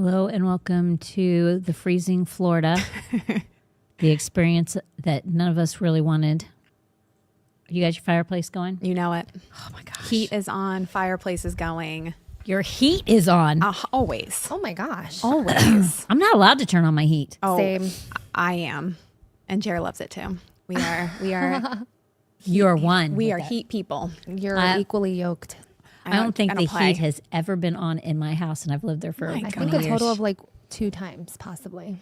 Hello and welcome to the freezing Florida, the experience that none of us really wanted. You got your fireplace going? You know it. Oh my gosh. Heat is on, fireplace is going. Your heat is on. Always. Oh my gosh. Always. I'm not allowed to turn on my heat. Oh, Same. I am. And Jerry loves it too. We are You're one. we with are that. heat people. You're equally yoked. I don't think the play. heat has ever been on in my house, and I've lived there for My I 20 think years. a total of like 2 times, possibly.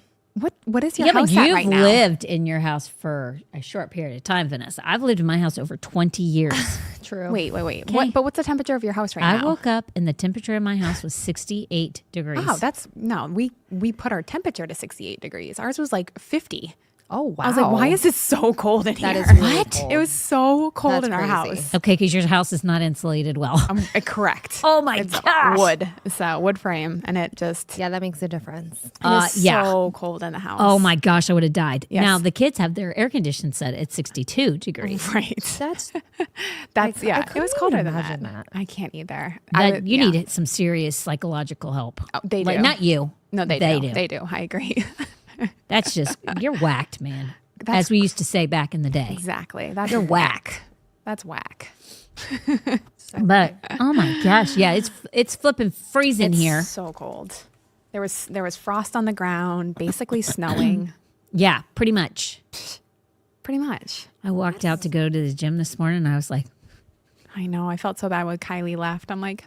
What is your Yeah, but house at you've right now? lived in your house for a short period of time, Vanessa. I've lived in my house over 20 years. True. Wait. Okay. What's the temperature of your house right I now? woke up and the temperature in my house was 68 degrees. Oh, we put our temperature to 68 degrees. Ours was like 50. Oh, wow. I was like, why is it so cold in here? That is really What? cold. It was so cold That's in our crazy. house. Okay, because your house is not insulated well. Correct. Oh my It's gosh. wood. So wood frame, and it just Yeah, that makes a difference. it is yeah. so cold in the house. Oh my gosh, I would have died. Yes. Now the kids have their air condition set at 62 degrees. Right. That's That's I it was couldn't colder even than imagine that. that. I can't either. You need some serious psychological help. Oh, they Like, do. not you. No, they do. They do. I agree. That's just, you're whacked, man. As we used to say back in the day. Exactly. That's You're whack. That's whack. But, oh my gosh, yeah, it's flipping freezing It's here. so cold. There was frost on the ground, basically snowing. Yeah, pretty much. Pretty much. I walked out to go to the gym this morning and I was like, I know. I felt so bad when Kylie left. I'm like,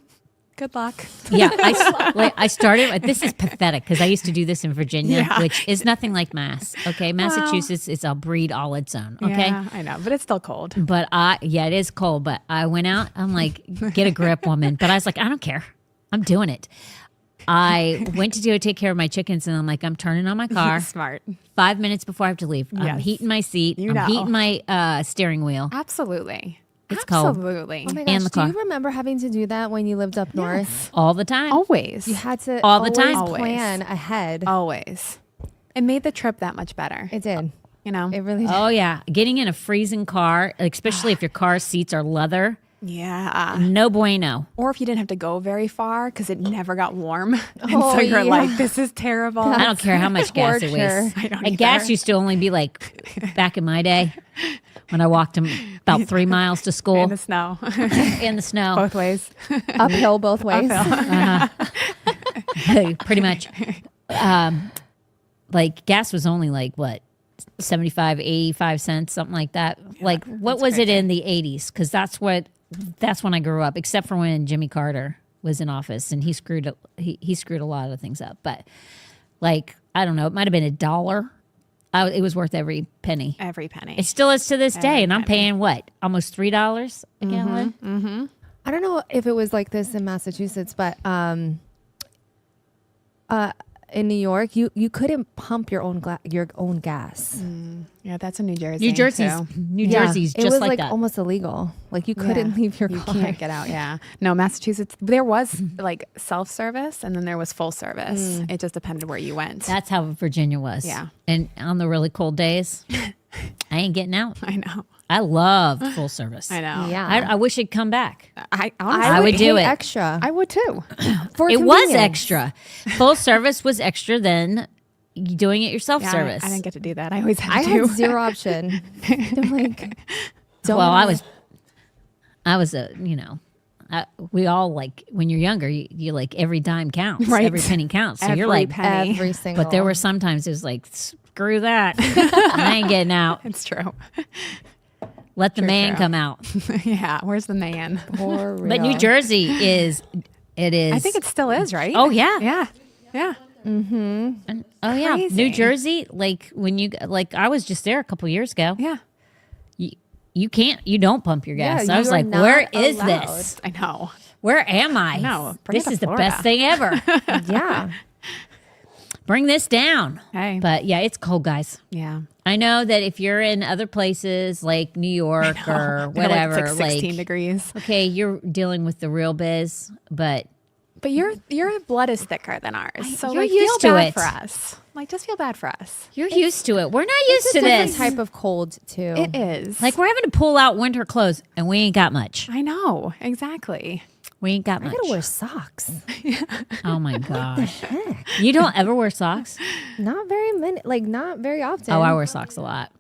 good luck. yeah, I started. This is pathetic because I used to do this in Virginia, Yeah. which is nothing like Mass. Okay, Massachusetts is a breed all its own. Okay, Yeah, I know, but it's still cold. but it is cold. But I went out. I'm like, get a grip, woman. But I was like, I don't care. I'm doing it. I went to go take care of my chickens, and I'm like, I'm turning on my car. Smart. 5 minutes before I have to leave, I'm Yes. heating my seat. You I'm know. heating my steering wheel. Absolutely. It's cold. Absolutely. Oh my And gosh. the Do you car. remember having to do that when you lived up north? All the time. Always. You had to All the time. always Always. plan ahead. Always. It made the trip that much better. It did. You know? It really did. Oh yeah, getting in a freezing car, especially if your car seats are leather. Yeah. No bueno. Or if you didn't have to go very far because it never got warm. And Oh, so you're yeah. like, this is terrible. I don't care how much gas it torture. weighs. I don't And gas either. used to only be like back in my day when I walked about 3 miles to school In the snow. in the snow. Both ways. Uphill both ways. Pretty much. Like gas was only like what? 75, 85 cents, something like that. Like what was it in the 80s? Because that's when I grew up, except for when Jimmy Carter was in office and he screwed a lot of things up. But like, I don't know, it might have been $1. It was worth every penny. Every penny. It still is to this day, Every and I'm penny. paying what? Almost $3 a gallon? I don't know if it was like this in Massachusetts, but in New York, you couldn't pump your own gas. Yeah, that's in New Jersey. New Jersey's It just was like that. almost illegal. Like you couldn't leave your You car. can't get out. Yeah. No, Massachusetts, there was like self-service and then there was full service. It just depended where you went. That's how Virginia was. Yeah. And on the really cold days, I ain't getting out. I know. I love full service. I know. Yeah. I wish it'd come back. I honestly, I would do pay it. extra. I would too. For It was convenience. extra. Full service was extra than doing it yourself Yeah, service. I didn't get to do that. I always had I to. had zero option. I'm like, don't well, I was we all like when you're younger, you like every dime counts, Right. every penny counts. So you're Every like, penny. every single. but there were sometimes it was like, screw that, I ain't getting out. It's true. Let the man true. come out. Yeah. Where's the man? For But New real. Jersey is. I think it still is, right? Oh yeah. Yeah. Yeah. And- oh yeah, Crazy. New Jersey. Like when you I was just there a couple years ago. Yeah. You don't pump your gas. Yeah, I was you are like, not where is allowed. this? I know. Where am I? No, bring this it to is the Florida. best thing ever. Yeah. Bring this down. Hey. But yeah, it's cold, guys. Yeah. I know that if you're in other places like New York or They're whatever, Like, it's like 16 degrees. okay, you're dealing with the real biz, but But your blood is thicker than ours. So you're like used feel to bad it. for us. Like just feel bad for us. you're used to it. We're not used to Different this. type of cold too. It is. Like we're having to pull out winter clothes and we ain't got much. I know. Exactly. We ain't got I much. gotta wear socks. Oh my gosh. You don't ever wear socks? Not very many, like not very often. Oh, I wear socks a lot.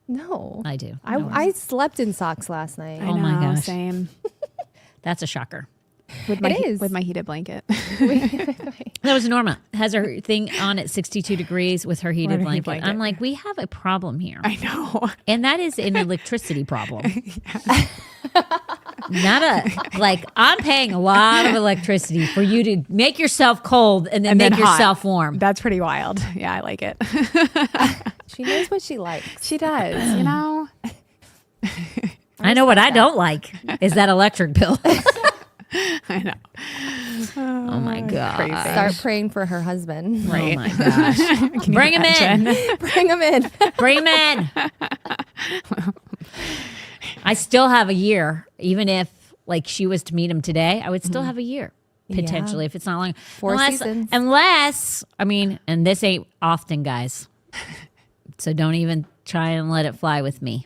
No, I do. I slept in socks last night. Oh my gosh. Same. That's a shocker. With my, It is. with my heated blanket. That was Norma. Has her thing on at 62 degrees with her heated blanket. I'm like, we have a problem here. I know. And that is an electricity problem. Not a, like, I'm paying a lot of electricity for you to make yourself cold and then And make then hot. yourself warm. That's pretty wild. Yeah, I like it. She knows what she likes. She does, you know? I know what I don't like is that electric bill. I know. Oh my God. Crazy. Start praying for her husband. Right. Oh my gosh. Bring him in. Bring him in. Bring him in. I still have a year, even if like she was to meet him today, I would still have a year potentially if it's not long. 4 seasons. Unless, I mean, and this ain't often, guys. So don't even try and let it fly with me.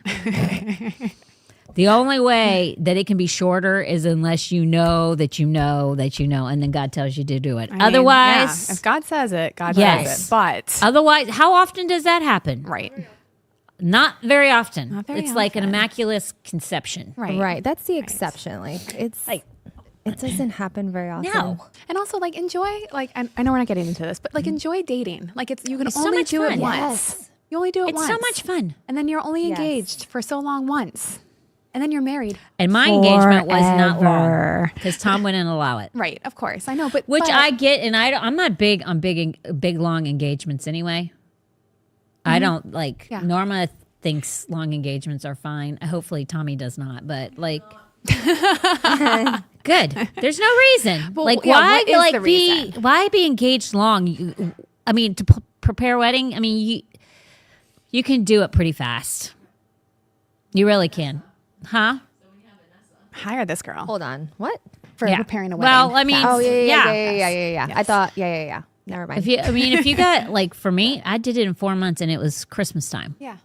The only way that it can be shorter is unless you know that you know that you know, and then God tells you to do it. I mean, Otherwise, yeah, if God says it, God Yes. says it. But, otherwise, how often does that happen? right. Not very often. Not very it's like an often. immaculate conception. Right. Right. That's the exception. Like it's Like, it doesn't happen very often. no. And also, like, enjoy, like, I know we're not getting into this, but, like, enjoy dating. Like, you can It's so only much do fun. it once. Yes. You only do it It's once. so much fun. And then you're only Yes. engaged for so long once. And then you're married. And my engagement was not long Forever. because Tom wouldn't allow it. Right, of course. I know, but Which but, I get, and I'm not big on big long engagements anyway. I don't like. Yeah. Norma thinks long engagements are fine. Hopefully, Tommy does not. But like, good. There's no reason. Well, like, yeah, why what is like the be reason? why be engaged long? I mean, to prepare a wedding. I mean, you can do it pretty fast. You really can, huh? hire this girl Hold on. What? for Yeah. preparing a wedding. Well, I mean, Oh yeah. Yes. I thought yeah. Never mind. If you got like for me, I did it in 4 months, and it was Christmas time, Yeah.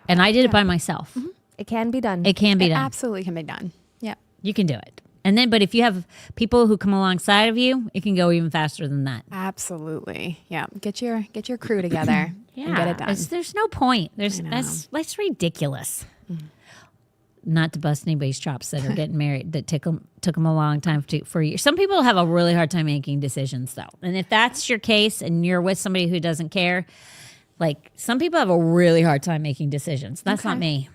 and I did it by myself. it can be done. It can be It done. absolutely can be done. Yeah. You can do it. And then, but if you have people who come alongside of you, it can go even faster than that. Absolutely. Yeah. Get your crew together and get it done. There's no point. I know. That's ridiculous. Not to bust anybody's chops that are getting married that took them a long time for years. Some people have a really hard time making decisions though. And if that's your case and you're with somebody who doesn't care, like some people have a really hard time making decisions. That's not me.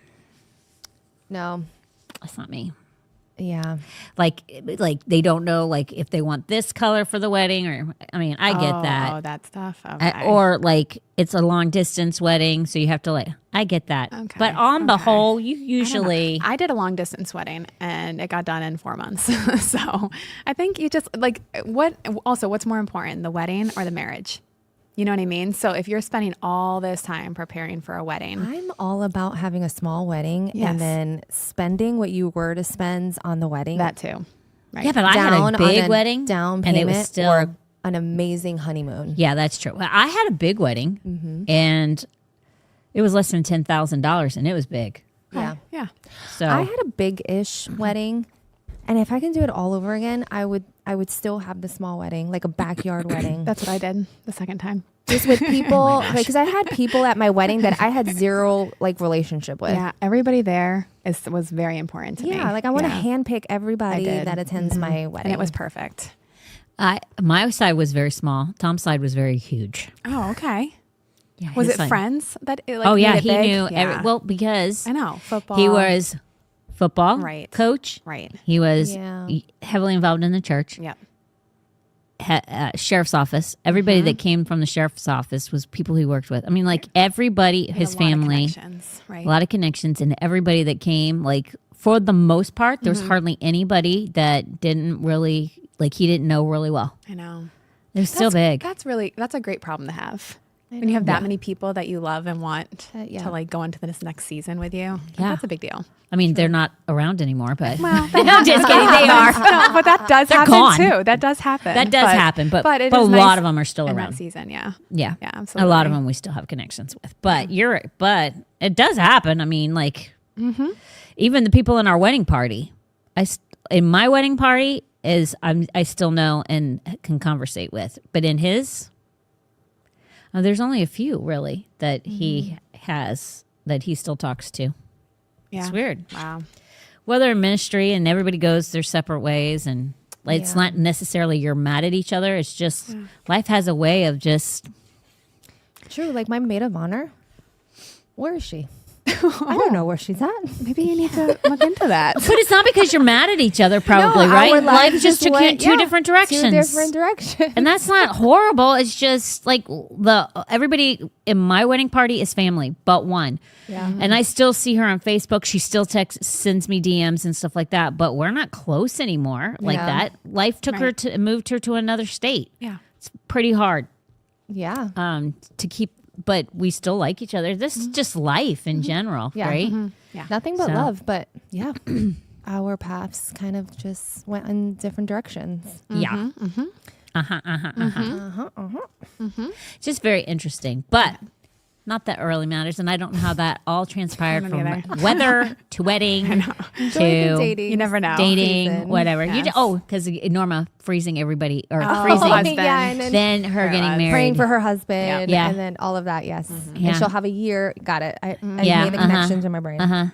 No. That's not me. Yeah. Like they don't know like if they want this color for the wedding or I mean I get that. Oh, that stuff. Okay. Or like it's a long distance wedding, so you have to like. I get that, Okay, but on the okay. whole, you I don't know. usually I did a long distance wedding and it got done in 4 months. So I think you just like what's more important, the wedding or the marriage? You know what I mean? So if you're spending all this time preparing for a wedding, I'm all about having a small wedding Yes. and then spending what you were to spend on the wedding. that too. Right. yeah, but I had down a big on a wedding, down and payment it was still or an amazing honeymoon. yeah, that's true. Well, I had a big wedding, and it was less than $10,000, and it was big. Yeah. Yeah. So I had a big-ish wedding, and if I can do it all over again, I would still have the small wedding, like a backyard wedding. That's what I did the second time. Just with people, because I had people at my wedding that I had zero like relationship with. Yeah. Everybody there was very important to me. Yeah, like I want to Yeah. handpick everybody I did. that attends my wedding. And it was perfect. my side was very small. Tom's side was very huge. Oh, okay. Yeah, Was his it side- friends that it, like, Oh yeah, made it he big? knew. Yeah. Because I know football. he was football Right. coach. right. He was Yeah. heavily involved in the church. Yeah. Sheriff's office. Everybody that came from the sheriff's office was people he worked with. I mean, like everybody, his family, Right. a lot of connections, and everybody that came, like for the most part, there was hardly anybody that didn't really like he didn't know really well. I know. It was still big. That's a great problem to have. When you have that many people that you love and want yeah. to like go into this next season with you, Yeah. that's a big deal. I mean, they're not around anymore, but Well, I'm just kidding. They are. no, but that does happen gone. too. That does happen. That does happen, but it a is lot nice of them are still in around. that season. Yeah. Yeah, Yeah, A lot of absolutely. them we still have connections with, but but it does happen. I mean, like even the people in our wedding party. In my wedding party, I still know and can conversate with. But in his, there's only a few really that he has that he still talks to. Yeah. It's weird. Wow. Well, they're in ministry and everybody goes their separate ways, and it's not necessarily you're mad at each other. It's just life has a way of just. True. Like my maid of honor. Where is she? I don't know where she's at. Maybe you need to look into that. But it's not because you're mad at each other, probably, No, right? our Life lives just took you went- two different directions. Two different directions. And that's not horrible. It's just like everybody in my wedding party is family, but one. Yeah. And I still see her on Facebook. She still sends me DMs and stuff like that. But we're not close anymore like Yeah. that. Life took her to moved her to another state. Yeah. It's pretty hard Yeah. to keep. But we still like each other. This is just life in general, Yeah. right? Yeah. Nothing but So- love. But yeah, our paths kind of just went in different directions. Yeah. Just very interesting. But not that it really matters. And I don't know how that all transpired I from don't either. weather to wedding Enjoy the to dating. You never know. dating, season. whatever. Yes. Because Norma freezing everybody or Oh, freezing, husband. Yeah, and then then her getting married. praying for her husband, Yeah. and then all of that. Yes, Yeah. and she'll have a year. Got it. I Yeah, made the uh-huh. connections in my brain.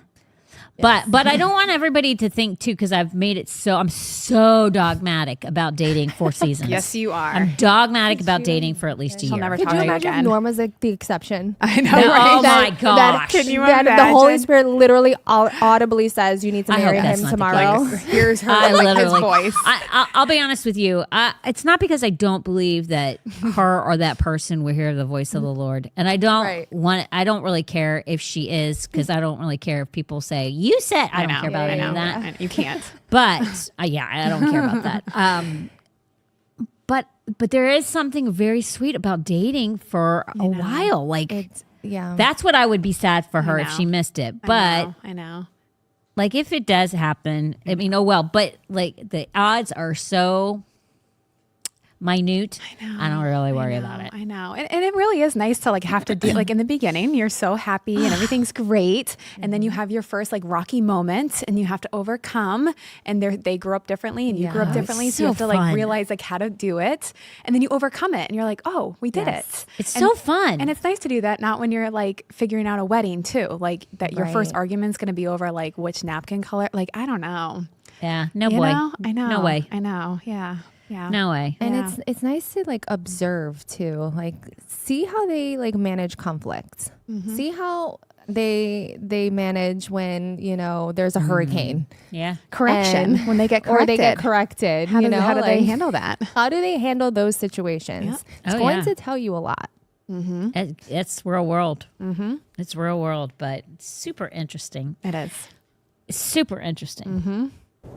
But I don't want everybody to think too, because I've made it so I'm so dogmatic about dating 4 seasons. Yes, you are. I'm dogmatic about dating for at least a She'll year. never Could talk you to you imagine if again. Norma's like the exception? I know, That- right? oh my gosh. Can you that the Holy imagine? Spirit literally audibly says you need to I hope marry that's him not the tomorrow. case. Here's her, I like his literally, voice. I'll be honest with you. It's not because I don't believe that her or that person will hear the voice of the Lord, and I don't Right. I don't really care if she is, because I don't really care if people say you said. I don't care about any of that. And you can't. But yeah, I don't care about that. But there is something very sweet about dating for a while. Like Yeah, that's what I would be sad for her if know. she missed it. But I know. like if it does happen, I mean, oh well. But like the odds are so minute. I don't really worry about it. I know. And it really is nice to like have to do like in the beginning, you're so happy and everything's great. And then you have your first like rocky moment and you have to overcome, and they grew up differently and you grew up Yeah. differently. It's So you have so to like fun. realize like how to do it. And then you overcome it and you're like, oh, we did it. It's so fun. And it's nice to do that, not when you're like figuring out a wedding too. Like that your first Right. argument's going to be over like which napkin color. Like, I don't know. Yeah, no You way. know? I know. No way. I know. Yeah. Yeah. No way. and Yeah. it's nice to like observe too, like see how they like manage conflict, see how they manage when there's a hurricane, Yeah. Correction And- when they get corrected. or they get corrected. How do they like, handle that? How do they handle those situations? Yep. It's Oh, going yeah. to tell you a lot. It's real world. Mm-hmm. It's real world, but super interesting. It is. It's super interesting.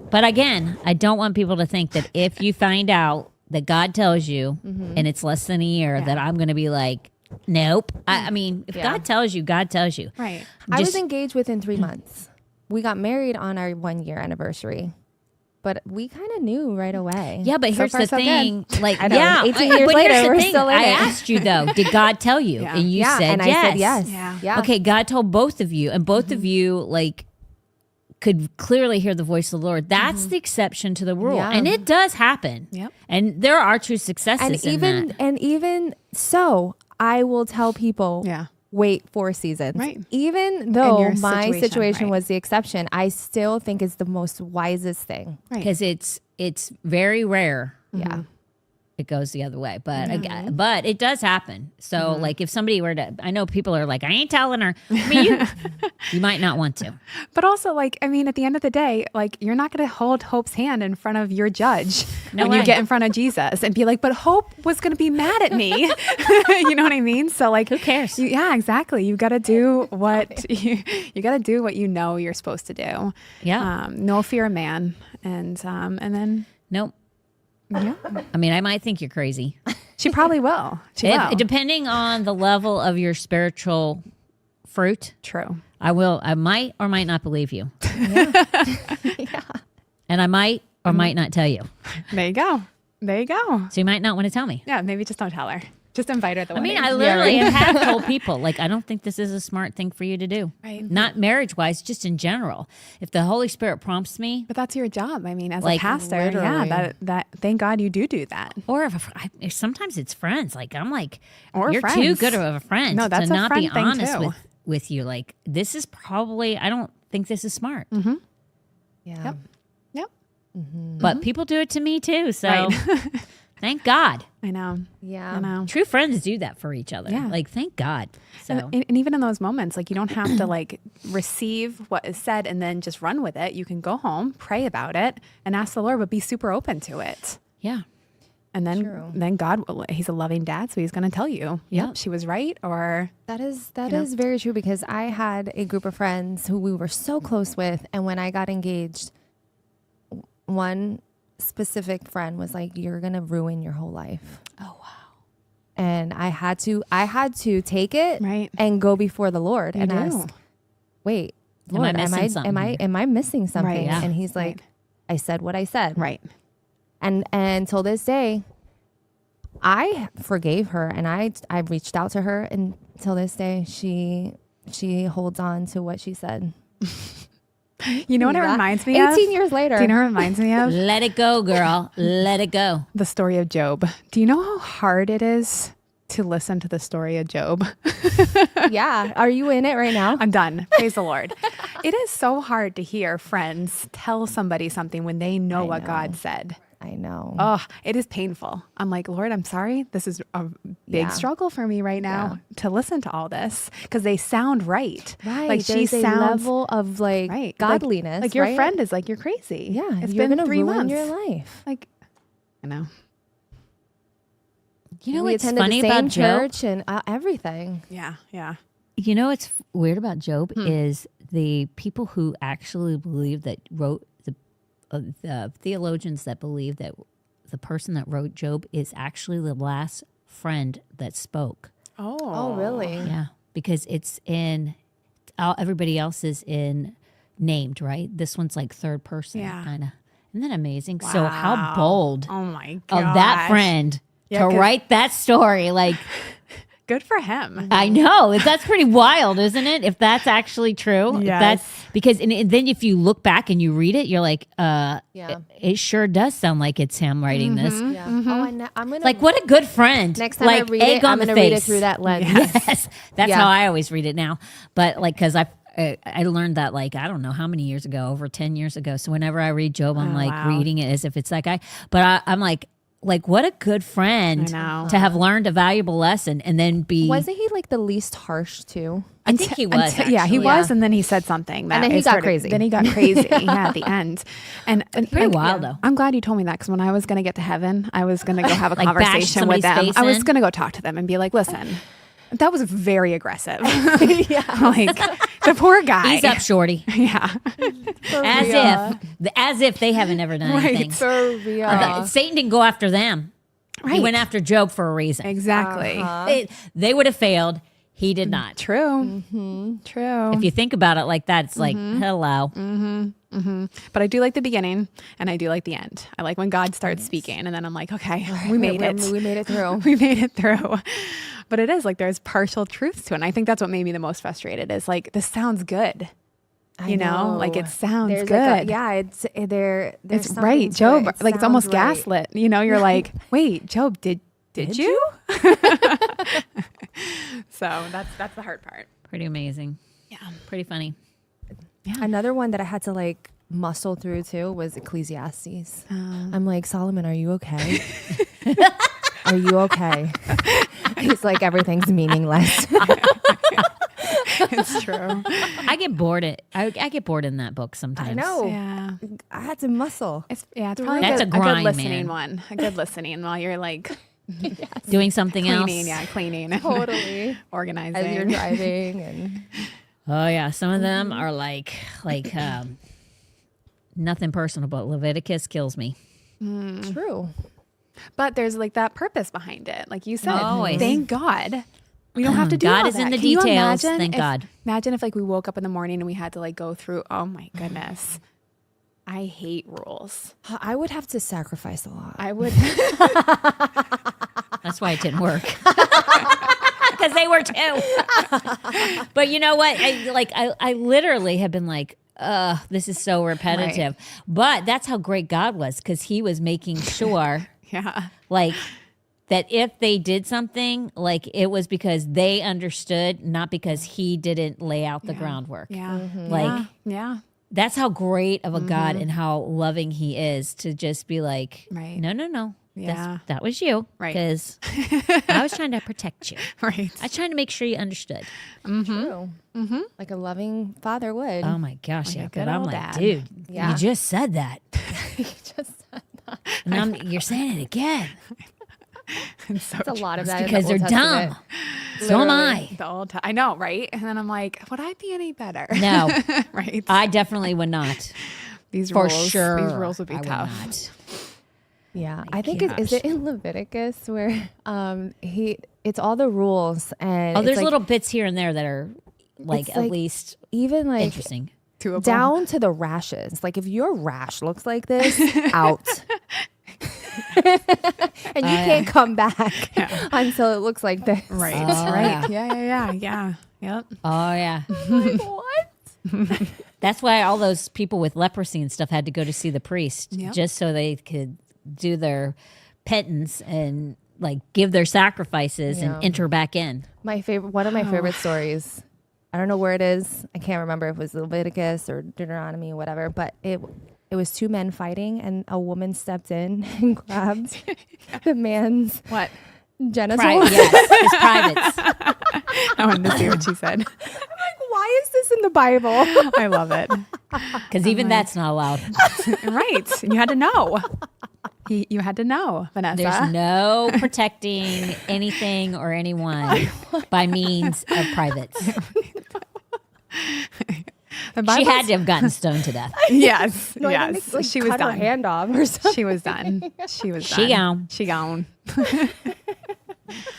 But again, I don't want people to think that if you find out that God tells you and it's less than a year, that I'm going to be like, nope. I mean, if God tells you, God tells you. Right. I was Just- engaged within 3 months. We got married on our 1-year anniversary, but we kind of knew right away. Yeah, but So here's far, the so good. thing. Like, I know, yeah, 18 but years here's later, the we're thing. still in I it. asked you though, did God tell you? Yeah. And you Yeah, said and yes. I said yes. Yeah. Yeah. Okay, God told both of you, and both of you like could clearly hear the voice of the Lord. That's the exception to the rule, Yeah. and it does happen. Yep. And there are true successes And in even that. and even so, I will tell people, Yeah. wait 4 seasons. Right. Even though your my situation, situation right. was the exception, I still think it's the most wisest thing. Right. Because it's very rare Yeah. it goes the other way, but again, but it does happen. So like if somebody were to, I know people are like, I ain't telling her. I mean, you might not want to. But also, like, I mean, at the end of the day, like, you're not going to hold Hope's hand in front of your judge when way. you get in front of Jesus and be like, but Hope was going to be mad at me. You know what I mean? So, like, Who cares? yeah, exactly. You got to do what you got to do what you know you're supposed to do. Yeah. No fear of man, and then Nope. yeah, I mean, I might think you're crazy. she probably will. She will. Depending on the level of your spiritual fruit, True. I might or might not believe you. Yeah. And I might or might not tell you. There you go. There you go. So you might not want to tell me. Yeah, maybe just don't tell her. Just invite her at the I wedding. mean, I literally have told people, like, I don't think this is a smart thing for you to do. Right. Not marriage-wise, just in general. If the Holy Spirit prompts me, But that's your job. I mean, as Like, a pastor, literally. that thank God you do that. or if sometimes it's friends. Like, I'm like, Or you're too friends. good of a friend No, that's to a not be friend thing, honest too. with you. Like, this is probably, I don't think this is smart. Yeah. Yep. Yep. But people do it to me too. So Right. thank God. I know. Yeah. I know. True friends do that for each other. Yeah. Like, thank God. So And even in those moments, like you don't have to like receive what is said and then just run with it. You can go home, pray about it, and ask the Lord, but be super open to it. yeah. And then, True. then God, He's a loving dad, so He's going to tell you, Yep. yep, she was right, or That is very true, because I had a group of friends who we were so close with, and when I got engaged, one specific friend was like, "You're gonna ruin your whole life." oh wow, And I had to take it Right. and go before the Lord You and do. ask, "Wait, Am I Lord, missing something here?" am I missing something?" Right. Yeah. And He's like, Right. "I said what I said." right, And till this day, I forgave her, and I reached out to her, and till this day, she holds on to what she said. You know what it Yeah. reminds me 18 of? years later. Do you know what it reminds me of? Let it go, girl. Let it go. The story of Job. Do you know how hard it is to listen to the story of Job? Yeah. Are you in it right now? I'm done. Praise the Lord. It is so hard to hear friends tell somebody something when they know what know. God said. I know. Oh, it is painful. I'm like, Lord, I'm sorry. This is a big Yeah. struggle for me right now to listen to all this because they sound right. Right. Like she There's a sounds level of like right. godliness. Like your right? friend is like, you're crazy. Yeah. It's you're been gonna 3 ruin months. your life. Like, I know. You know we what's attended funny the same about Job? church and everything. Yeah. Yeah. You know what's weird about Job is the people who actually believe that wrote the theologians that believe that the person that wrote Job is actually the last friend that spoke. Oh, really? Yeah, because it's in everybody else is in named, right? This one's like third person, Yeah. kind of. Isn't that amazing? So how Wow. bold Oh my God. of that friend Yeah, to 'cause- write that story? Like, Good for him. I know that's pretty wild, isn't it? If that's actually true, If Yes. that's because and then if you look back and you read it, you're like, Yeah. it sure does sound like it's him writing this. Yeah. Oh, I'm gonna Like, what a good friend! next time like, I read egg it, on I'm the gonna read it face. through that lens. Yes, that's Yeah. how I always read it now. But like, because I learned that like I don't know how many years ago, over 10 years ago. So whenever I read Job, I'm Oh, like wow. reading it as if it's that guy. But I'm like what a good friend I know. to have learned a valuable lesson and then be. Wasn't he like the least harsh too? I think he was. Yeah, he actually. was, and then he said something, that And then he it got started- crazy. Then he got crazy. Yeah, at the end, and Pretty wild though. I'm glad you told me that because when I was going to get to heaven, I was going to go have a Like bash conversation with somebody's them. face I was in? going to go talk to them and be like, "Listen, that was very aggressive. Yeah, like the poor guy. Ease up, shorty. Yeah, As if they haven't ever done anything. For real. Satan didn't go after them. He Right. went after Job for a reason. exactly. They would have failed. He did not. True. True. If you think about it like that, it's like, hello. But I do like the beginning, and I do like the end. I like when God starts speaking, and then I'm like, okay, we made it. We made it through. We made it through. But it is like there's partial truths to it. And I think that's what made me the most frustrated is like, this sounds good. I You know, like it sounds There's good. like it's there's It's something right, to Job. it. Like it's almost sounds right. gaslit. You know, you're like, wait, Job, did you? So that's the hard part. Pretty amazing. Yeah. Pretty funny. Another one that I had to like muscle through too was Ecclesiastes. I'm like, Solomon, are you okay? Are you okay? He's like, everything's meaningless. It's true. I get bored. I get bored in that book sometimes. I know. Yeah. I had to muscle. It's probably That's a a good grind, listening man. one. A good listening while you're like Doing something cleaning, else. cleaning, Totally. organizing. As you're driving and Oh yeah, some of them are like nothing personal, but Leviticus kills me. true. But there's like that purpose behind it. Like you said, Always. thank God. We don't have to do God all is in that. the Can you details, imagine thank if- God. Imagine if like we woke up in the morning and we had to like go through, oh my goodness. I hate rules. I would have to sacrifice a lot. I would That's That's why it didn't work. Because they were too. But you know what? I literally have been like, this is so repetitive. Right. But that's how great God was, because he was making sure Yeah. like that if they did something, like it was because they understood, not because he didn't lay out the groundwork. Yeah. Like yeah. that's how great of a God and how loving he is, to just be like, Right. no. Yeah. That was you. Right. Because I was trying to protect you. Right. I was trying to make sure you understood. True. Like a loving father would. Oh my gosh, Like a yeah. good But I'm old like, dad. dude, Yeah. you just said that. Just And you're saying it again. It's so a lot of true. that in Because the they're Old dumb. Testament. So am Literally. I. The old time. I know, right? And then I'm like, would I be any better? No, Right. I definitely would not. These For rules, sure. These rules would be I tough. not. Yeah, I think is it in Leviticus where it's all the rules and Oh, it's there's like, little bits here and there that are like It's at like least even like interesting. Doable. down to the rashes. Like if your rash looks like this, out. And you can't come back until it looks like this. Right. Oh, right. Yeah. Yep. Oh yeah. Like, what? That's why all those people with leprosy and stuff had to go to see the priest, Yep. just so they could do their penance and like give their sacrifices Yeah. and enter back in. One of my favorite stories. I don't know where it is. I can't remember if it was Leviticus or Deuteronomy or whatever, but it was two men fighting and a woman stepped in and grabbed the man's What? genitals. Yes, his privates. I wanted to see what she said. Why is this in the Bible? I love it. Because even that's not allowed. Right. You had to know. You had to know, Vanessa. There's no protecting anything or anyone by means of privates. The She Bible's- had to have gotten stoned to death. Yes. No, I think yes. they, like, She was cut her done. hand off or something. She was done. She was She done. gone. She gone.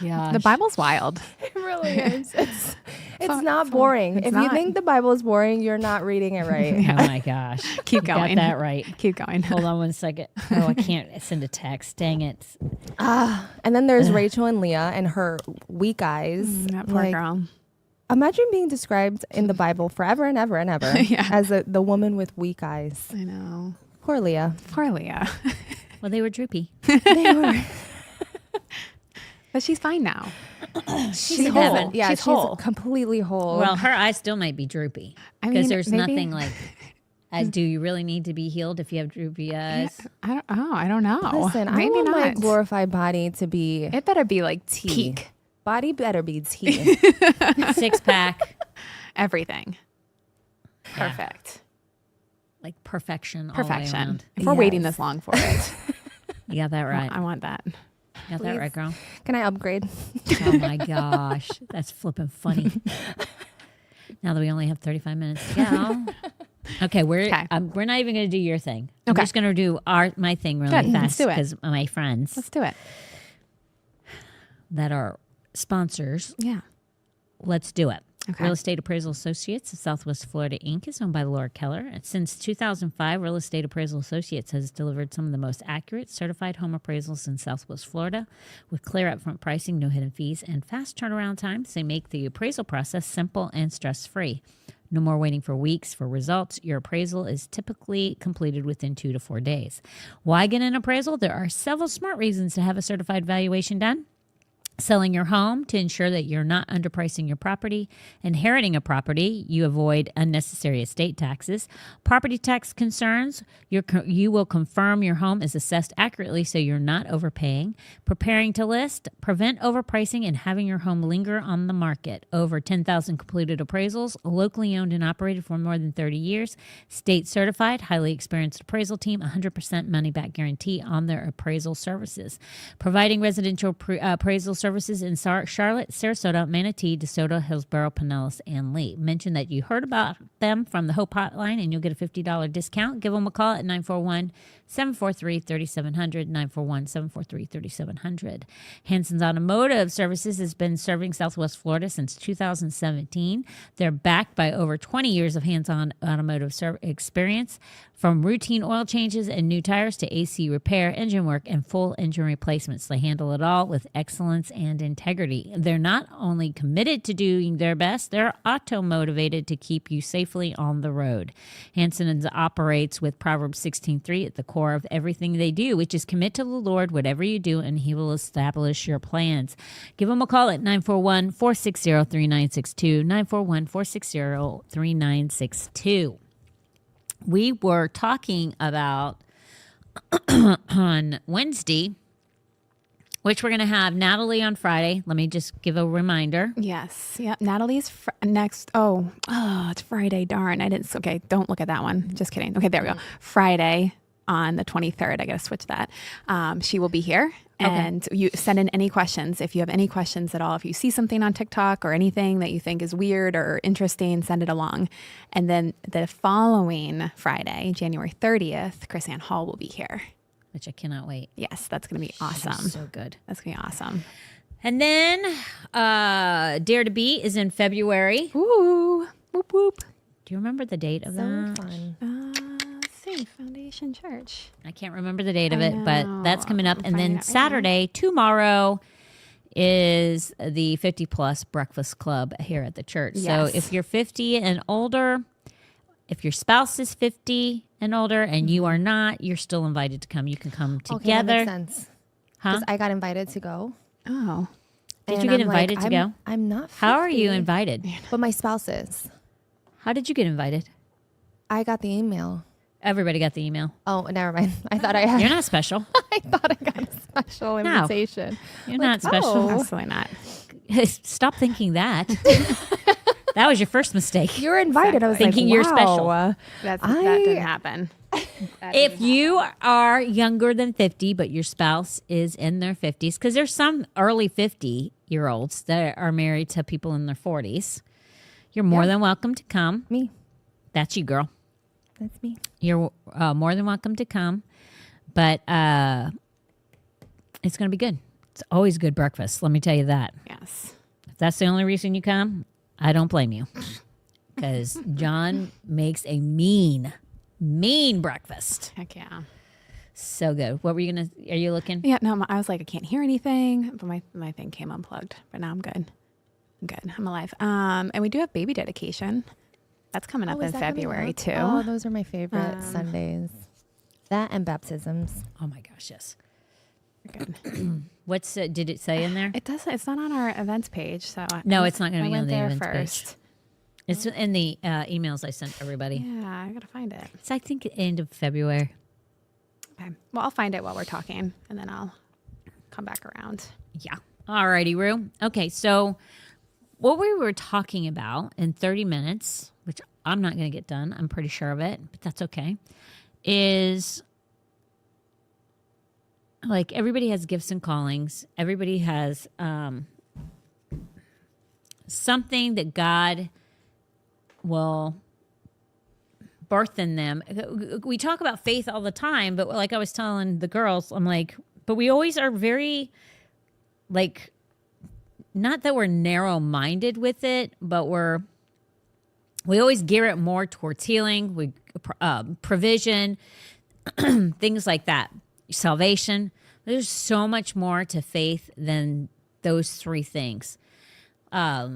Yeah. The Bible's wild. It really is. It's So- not boring. it's If not. you think the Bible is boring, you're not reading it right. Oh my gosh. Keep You got going. that right. Keep going. Hold on one second. Oh, I can't send a text. Dang it. And then there's Rachel and Leah and her weak eyes. That poor Like, girl. Imagine being described in the Bible forever and ever and ever as the woman with weak eyes. I know. Poor Leah. Poor Leah. Well, they were droopy. They were. But she's fine now. She's in whole. heaven. Yeah, She's whole. completely whole. Well, her eyes still might be droopy. I Because mean, there's maybe- nothing like, do you really need to be healed if you have droopy eyes? I don't know. Listen, I Maybe want my not. glorified body to be It better be like tea. peak. Body better be tea. 6-pack, Everything. Yeah. Perfect. like perfection. All the way Perfection. around. If we're waiting Yes. this long for it, You got that right. I want that. You got that Please. right, girl. Can I upgrade? Oh my gosh. That's flipping funny. Now that we only have 35 minutes to go. Okay, we're not even going to do your thing. I'm Okay. just going to do my thing really Good, let's fast do it. because my friends Let's do it. that are sponsors, Yeah. let's do it. Okay. Real Estate Appraisal Associates of Southwest Florida, Inc. is owned by Laura Keller. And since 2005, Real Estate Appraisal Associates has delivered some of the most accurate certified home appraisals in Southwest Florida. With clear upfront pricing, no hidden fees, and fast turnaround times, they make the appraisal process simple and stress-free. No more waiting for weeks for results. Your appraisal is typically completed within 2 to 4 days. Why get an appraisal? There are several smart reasons to have a certified valuation done. Selling your home to ensure that you're not underpricing your property. Inheriting a property, you avoid unnecessary estate taxes. Property tax concerns, you will confirm your home is assessed accurately so you're not overpaying. Preparing to list, prevent overpricing and having your home linger on the market. Over 10,000 completed appraisals, locally owned and operated for more than 30 years. State certified, highly experienced appraisal team, 100% money back guarantee on their appraisal services. Providing residential appraisal services in Charlotte, Sarasota, Manatee, DeSoto, Hillsborough, Pinellas, and Lee. Mention that you heard about them from the Hope Hotline and you'll get a $50 discount. Give them a call at 743-3700, 941-743-3700. Hanson's Automotive Services has been serving Southwest Florida since 2017. They're backed by over 20 years of hands-on automotive experience, from routine oil changes and new tires to AC repair, engine work, and full engine replacements. They handle it all with excellence and integrity. They're not only committed to doing their best, they're auto-motivated to keep you safely on the road. Hanson's operates with Proverbs 16:3 at the core of everything they do, which is commit to the Lord whatever you do, and he will establish your plans. Give them a call at 941-460-3962, 941-460-3962. We were talking about on Wednesday, which we're going to have Natalie on Friday. Let me just give a reminder. Yes. Yep. Natalie's next. Oh, it's Friday. Darn. I didn't. Okay. Don't look at that one. Just kidding. Okay. There we go. Friday on the 23rd. I got to switch that. She will be here. And you send in any questions. If you have any questions at all, if you see something on TikTok or anything that you think is weird or interesting, send it along. And then the following Friday, January 30th, Chris Ann Hall will be here. Which I cannot wait. Yes, that's going to be awesome. So good. That's going to be awesome. And then Dare to Be is in February. Ooh, whoop, whoop. Do you remember the date of So that? fun. Foundation Church. I can't remember the date of it, but that's coming up. I'm And finding then out right Saturday, tomorrow, is the 50 Plus Breakfast Club here at the church. Yes. So if you're 50 and older, if your spouse is 50 and older and you are not, you're still invited to come. You can come Okay, that together. makes sense. Huh? Because I got invited to go. Oh. Did and you get I'm invited to go? I'm not 50, How are you invited? But my spouse is. How did you get invited? I got the email. Everybody got the email. Oh, never mind. I thought I had. You're not special. I thought I got a special No. invitation. You're Like, not special. oh. Absolutely not. Stop thinking that. That was your first mistake. You're invited. I was Thinking like, you're wow. special. That I- didn't happen. If you are younger than 50, but your spouse is in their 50s, because there's some early 50-year-olds that are married to people in their 40s, you're more than welcome to come. Me. That's you, girl. That's me. You're more than welcome to come. But it's going to be good. It's always good breakfast. Let me tell you that. Yes. If that's the only reason you come, I don't blame you. Because John makes a mean breakfast. Heck yeah. So good. What were you going to, are you looking? Yeah, no, I was like, I can't hear anything, but my thing came unplugged. But now I'm good. I'm good. I'm alive. And we do have baby dedication. That's coming up is in that coming February up? too. Oh, those are my favorite Sundays. That and baptisms. Oh my gosh, yes. Good. What's did it say in there? It does. It's not on our events page, so No, it's not going to be I on went the there events first. page. It's in the emails I sent everybody. Yeah, I gotta find it. It's I think end of February. Okay. Well, I'll find it while we're talking, and then I'll come back around. Yeah. Alrighty, Rue. Okay, so what we were talking about in 30 minutes, which I'm not going to get done, I'm pretty sure of it, but that's okay, is like everybody has gifts and callings. Everybody has something that God will birth in them. We talk about faith all the time, but like I was telling the girls, I'm like, but we always are very like, not that we're narrow-minded with it, but we always gear it more towards healing, provision, things like that, salvation. There's so much more to faith than those three things.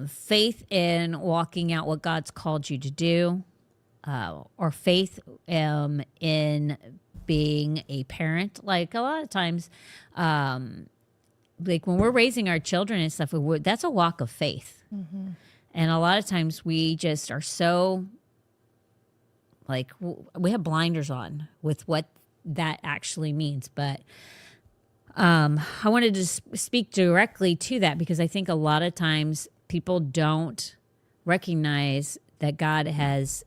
Faith in walking out what God's called you to do, or faith in being a parent. Like a lot of times, like when we're raising our children and stuff, that's a walk of faith. Mm-hmm. And a lot of times we just are so, like, we have blinders on with what that actually means. But I wanted to speak directly to that because I think a lot of times people don't recognize that God has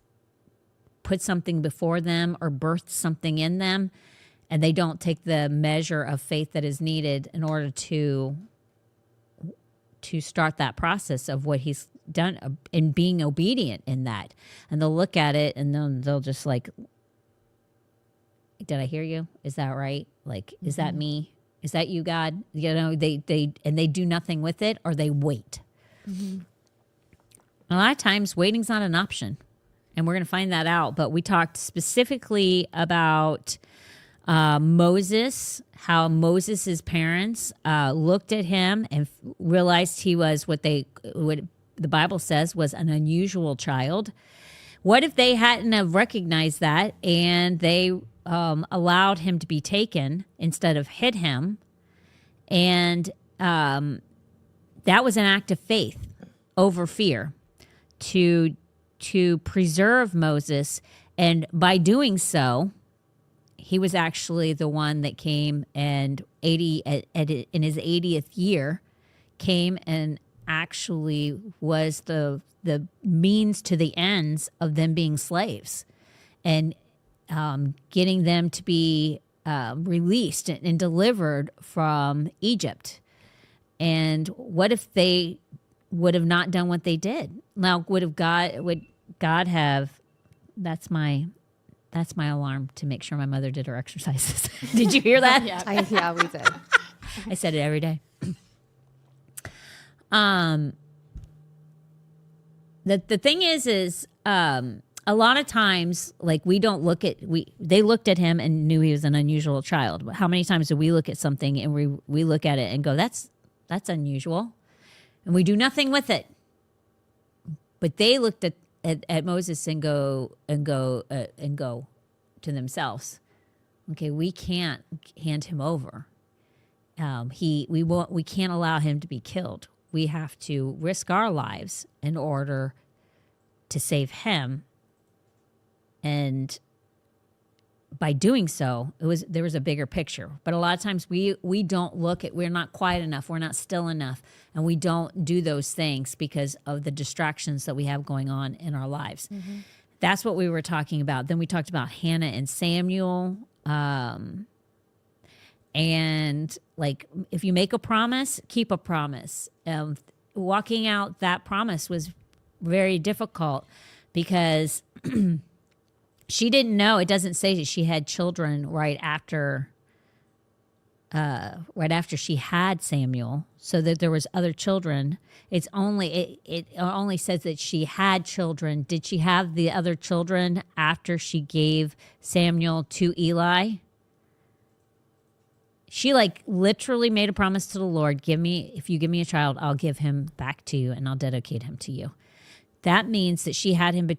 put something before them or birthed something in them, and they don't take the measure of faith that is needed in order to start that process of what he's done in being obedient in that. And they'll look at it and then they'll just like did I hear you? Is that right? Like, is that me? Is that you, God? You know, they do nothing with it, or they wait. A lot of times waiting's not an option, and we're going to find that out. But we talked specifically about Moses, how Moses' parents looked at him and realized he was what the Bible says was an unusual child. What if they hadn't have recognized that and they allowed him to be taken instead of hid him? And that was an act of faith over fear to preserve Moses. And by doing so, he was actually the one that came and in his 80th year came and actually was the means to the ends of them being slaves, and getting them to be released and delivered from Egypt. And what if they would have not done what they did? Now, would God have? That's my alarm to make sure my mother did her exercises. Did you hear that? Yeah, we did. I said it every day. The thing is a lot of times, like, we don't look at, they looked at him and knew he was an unusual child. How many times do we look at something and we look at it and go, that's unusual, and we do nothing with it? But they looked at Moses and go to themselves, okay, we can't hand him over. We can't allow him to be killed. We have to risk our lives in order to save him. And by doing so, there was a bigger picture. But a lot of times we don't look at, we're not quiet enough, we're not still enough, and we don't do those things because of the distractions that we have going on in our lives. Mm-hmm. That's what we were talking about. Then we talked about Hannah and Samuel. And like, if you make a promise, keep a promise. Walking out that promise was very difficult because she didn't know. It doesn't say that she had children right after she had Samuel, so that there was other children. It only says that she had children. Did she have the other children after she gave Samuel to Eli? She literally made a promise to the Lord, if you give me a child, I'll give him back to you and I'll dedicate him to you. That means that she had him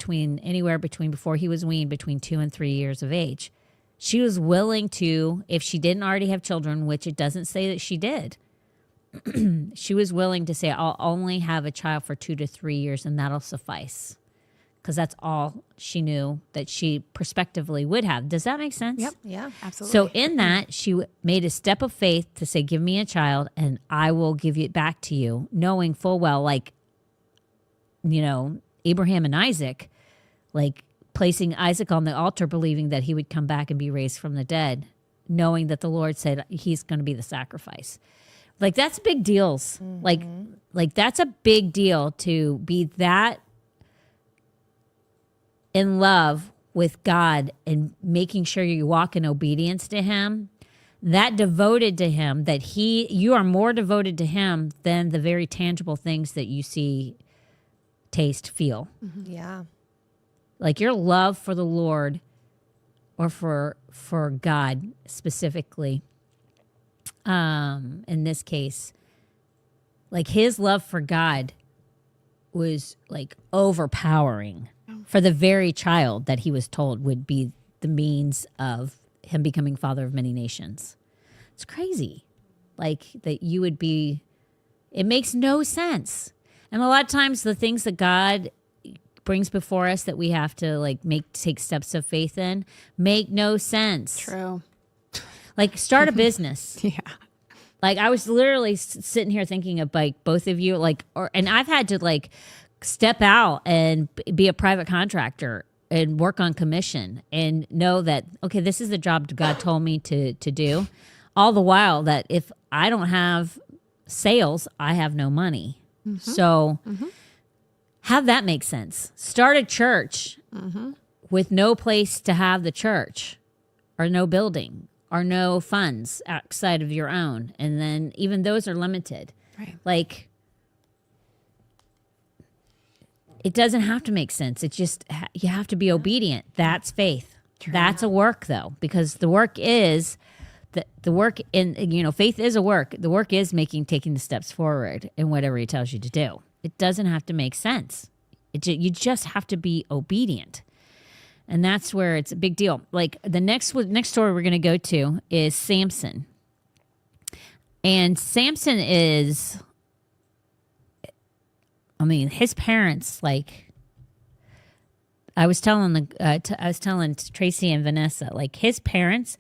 anywhere between before he was weaned, between 2 and 3 years of age. She was willing to, if she didn't already have children, which it doesn't say that she did, she was willing to say, I'll only have a child for 2 to 3 years and that'll suffice. Because that's all she knew that she prospectively would have. Does that make sense? Yep. Yeah, absolutely. So in that, she made a step of faith to say, give me a child and I will give it back to you, knowing full well, Abraham and Isaac, placing Isaac on the altar, believing that he would come back and be raised from the dead, knowing that the Lord said he's going to be the sacrifice. That's big deals. Mm-hmm. That's a big deal to be that in love with God and making sure you walk in obedience to him, that devoted to him, that you are more devoted to him than the very tangible things that you see, taste, feel. Mm-hmm. Yeah. Your love for the Lord, or for God specifically, in this case, his love for God was overpowering for the very child that he was told would be the means of him becoming father of many nations. It's crazy. That you would be, it makes no sense. And a lot of times the things that God brings before us that we have to take steps of faith in make no sense. True. Start a business. Yeah. I was literally sitting here thinking of both of you, and I've had to step out and be a private contractor and work on commission and know that, okay, this is the job God told me to do. All the while that if I don't have sales, I have no money. Mm-hmm. So have that make sense. Start a church with no place to have the church. or no building or no funds outside of your own. And then even those are limited. Right. Like, it doesn't have to make sense. It's just you have to be obedient. That's faith. True. That's a work, though, because the work is the work in, faith is a work. The work is taking the steps forward in whatever he tells you to do. It doesn't have to make sense. You just have to be obedient. And that's where it's a big deal. Like the next story we're going to go to is Samson. And Samson is, his parents, like, I was telling Tracy and Vanessa, like his parents,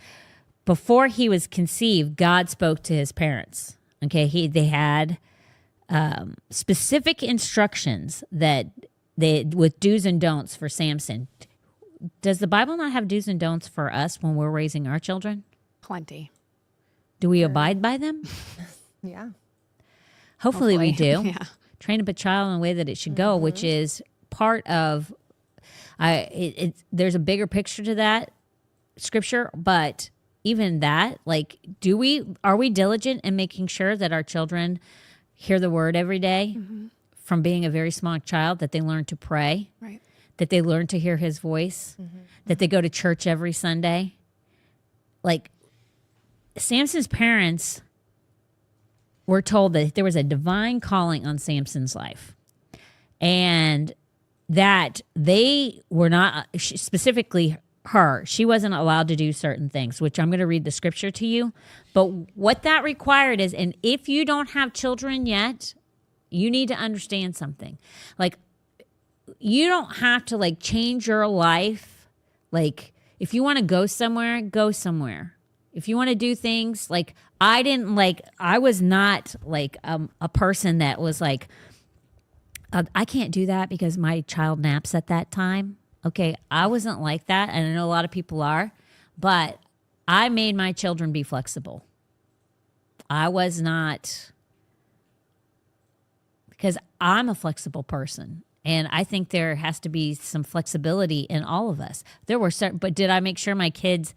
before he was conceived, God spoke to his parents. Okay, they had specific instructions with do's and don'ts for Samson. Does the Bible not have do's and don'ts for us when we're raising our children? Plenty. Do we abide by them? Yeah. Hopefully we do. Yeah. Train up a child in the way that it should go, which is part of. There's a bigger picture to that scripture, but even that, like, are we diligent in making sure that our children hear the word every day from being a very small child, that they learn to pray, Right. that they learn to hear his voice, that they go to church every Sunday? Like, Samson's parents were told that there was a divine calling on Samson's life, and that they were not, specifically her, she wasn't allowed to do certain things, which I'm going to read the scripture to you. But what that required is, and if you don't have children yet, you need to understand something. Like, you don't have to, like, change your life. Like, if you want to go somewhere, go somewhere. If you want to do things, like, I was not like a person that was like, I can't do that because my child naps at that time. Okay, I wasn't like that, and I know a lot of people are, but I made my children be flexible. I was not, because I'm a flexible person, and I think there has to be some flexibility in all of us. There were certain, but did I make sure my kids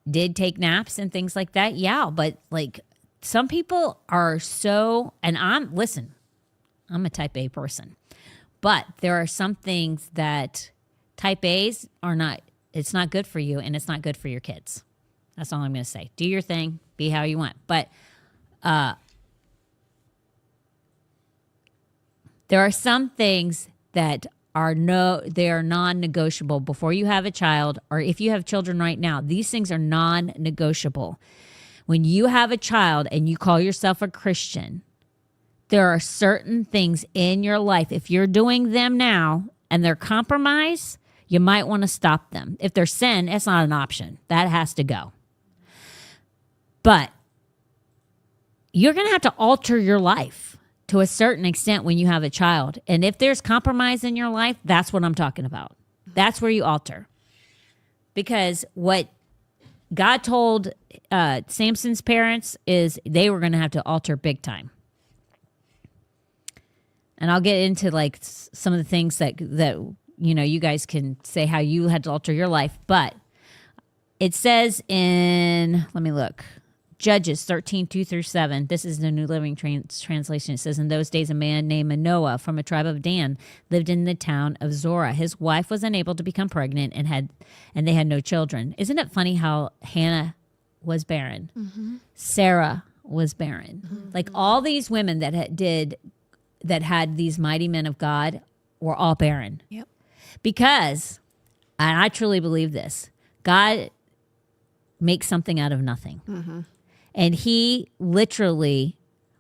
did take naps and things like that? Yeah, but like some people are so, and I'm a type A person, but there are some things that type A's are not, it's not good for you, and it's not good for your kids. That's all I'm going to say. Do your thing, be how you want. But there are some things that they are non-negotiable before you have a child, or if you have children right now. These things are non-negotiable. When you have a child and you call yourself a Christian, there are certain things in your life, if you're doing them now and they're compromise, you might want to stop them. If they're sin, it's not an option. That has to go. But you're going to have to alter your life to a certain extent when you have a child. And if there's compromise in your life, that's what I'm talking about. That's where you alter. Because what God told Samson's parents is they were going to have to alter big time. And I'll get into like some of the things that you guys can say how you had to alter your life. But it says in, let me look, Judges 13:2-7. This is the New Living Translation. It says, in those days, a man named Manoah from a tribe of Dan lived in the town of Zorah. His wife was unable to become pregnant and they had no children. Isn't it funny how Hannah was barren? Mm-hmm. Sarah was barren. Mm-hmm. Like all these women that had these mighty men of God were all barren. Yep. Because, and I truly believe this, God makes something out of nothing. Mm-hmm. And he literally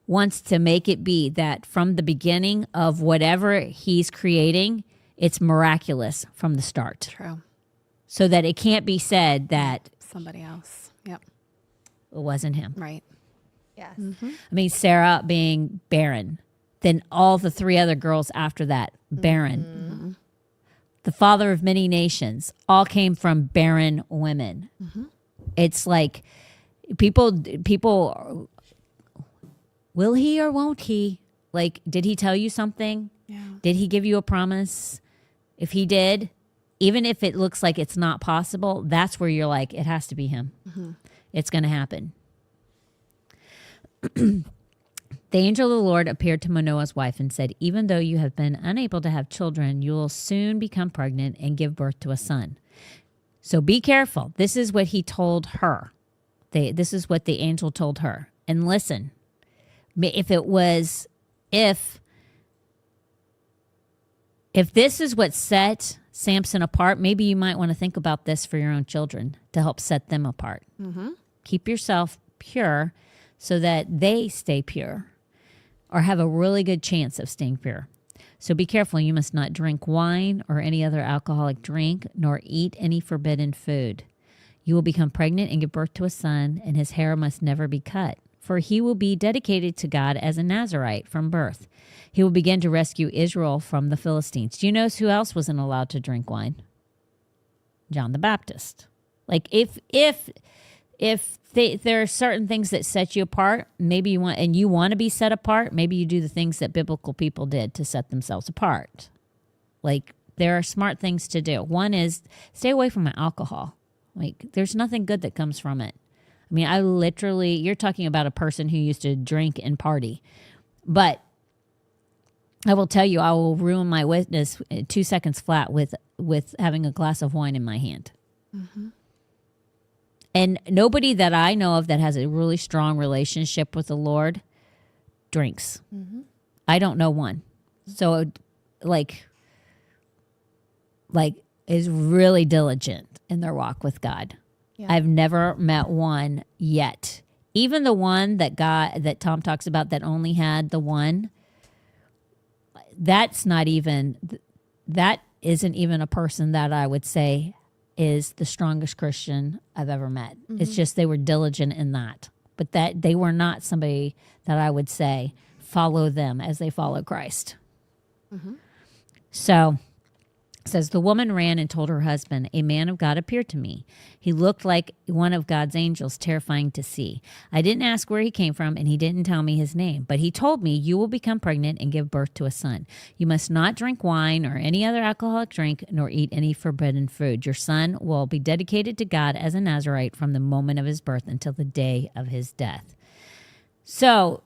wants to make it be that from the beginning of whatever he's creating, it's miraculous from the start. True. So that it can't be said that somebody else. Yep. It wasn't him. Right. Yes. Mm-hmm. Sarah being barren. Then all the three other girls after that, barren. Mm-hmm. The father of many nations all came from barren women. Mm-hmm. It's like people, will he or won't he? Like, did he tell you something? Yeah. Did he give you a promise? If he did, even if it looks like it's not possible, that's where you're like, it has to be him. It's going to happen. The angel of the Lord appeared to Manoah's wife and said, even though you have been unable to have children, you will soon become pregnant and give birth to a son. So be careful. This is what he told her. This is what the angel told her. And listen, if this is what set Samson apart, maybe you might want to think about this for your own children to help set them apart. Keep yourself pure so that they stay pure or have a really good chance of staying pure. So be careful. You must not drink wine or any other alcoholic drink, nor eat any forbidden food. You will become pregnant and give birth to a son, and his hair must never be cut, for he will be dedicated to God as a Nazirite from birth. He will begin to rescue Israel from the Philistines. Do you notice who else wasn't allowed to drink wine? John the Baptist. Like if there are certain things that set you apart, maybe you want to be set apart, maybe you do the things that biblical people did to set themselves apart. Like there are smart things to do. One is stay away from alcohol. Like there's nothing good that comes from it. I mean, you're talking about a person who used to drink and party. But I will tell you, I will ruin my witness 2 seconds flat with having a glass of wine in my hand. And nobody that I know of that has a really strong relationship with the Lord drinks. I don't know one. So like is really diligent in their walk with God. Yeah. I've never met one yet. Even the one that Tom talks about that only had the one, that isn't even a person that I would say is the strongest Christian I've ever met. It's just they were diligent in that. But that they were not somebody that I would say follow them as they follow Christ. So it says, the woman ran and told her husband, a man of God appeared to me. He looked like one of God's angels, terrifying to see. I didn't ask where he came from, and he didn't tell me his name. But he told me, you will become pregnant and give birth to a son. You must not drink wine or any other alcoholic drink, nor eat any forbidden food. Your son will be dedicated to God as a Nazirite from the moment of his birth until the day of his death. So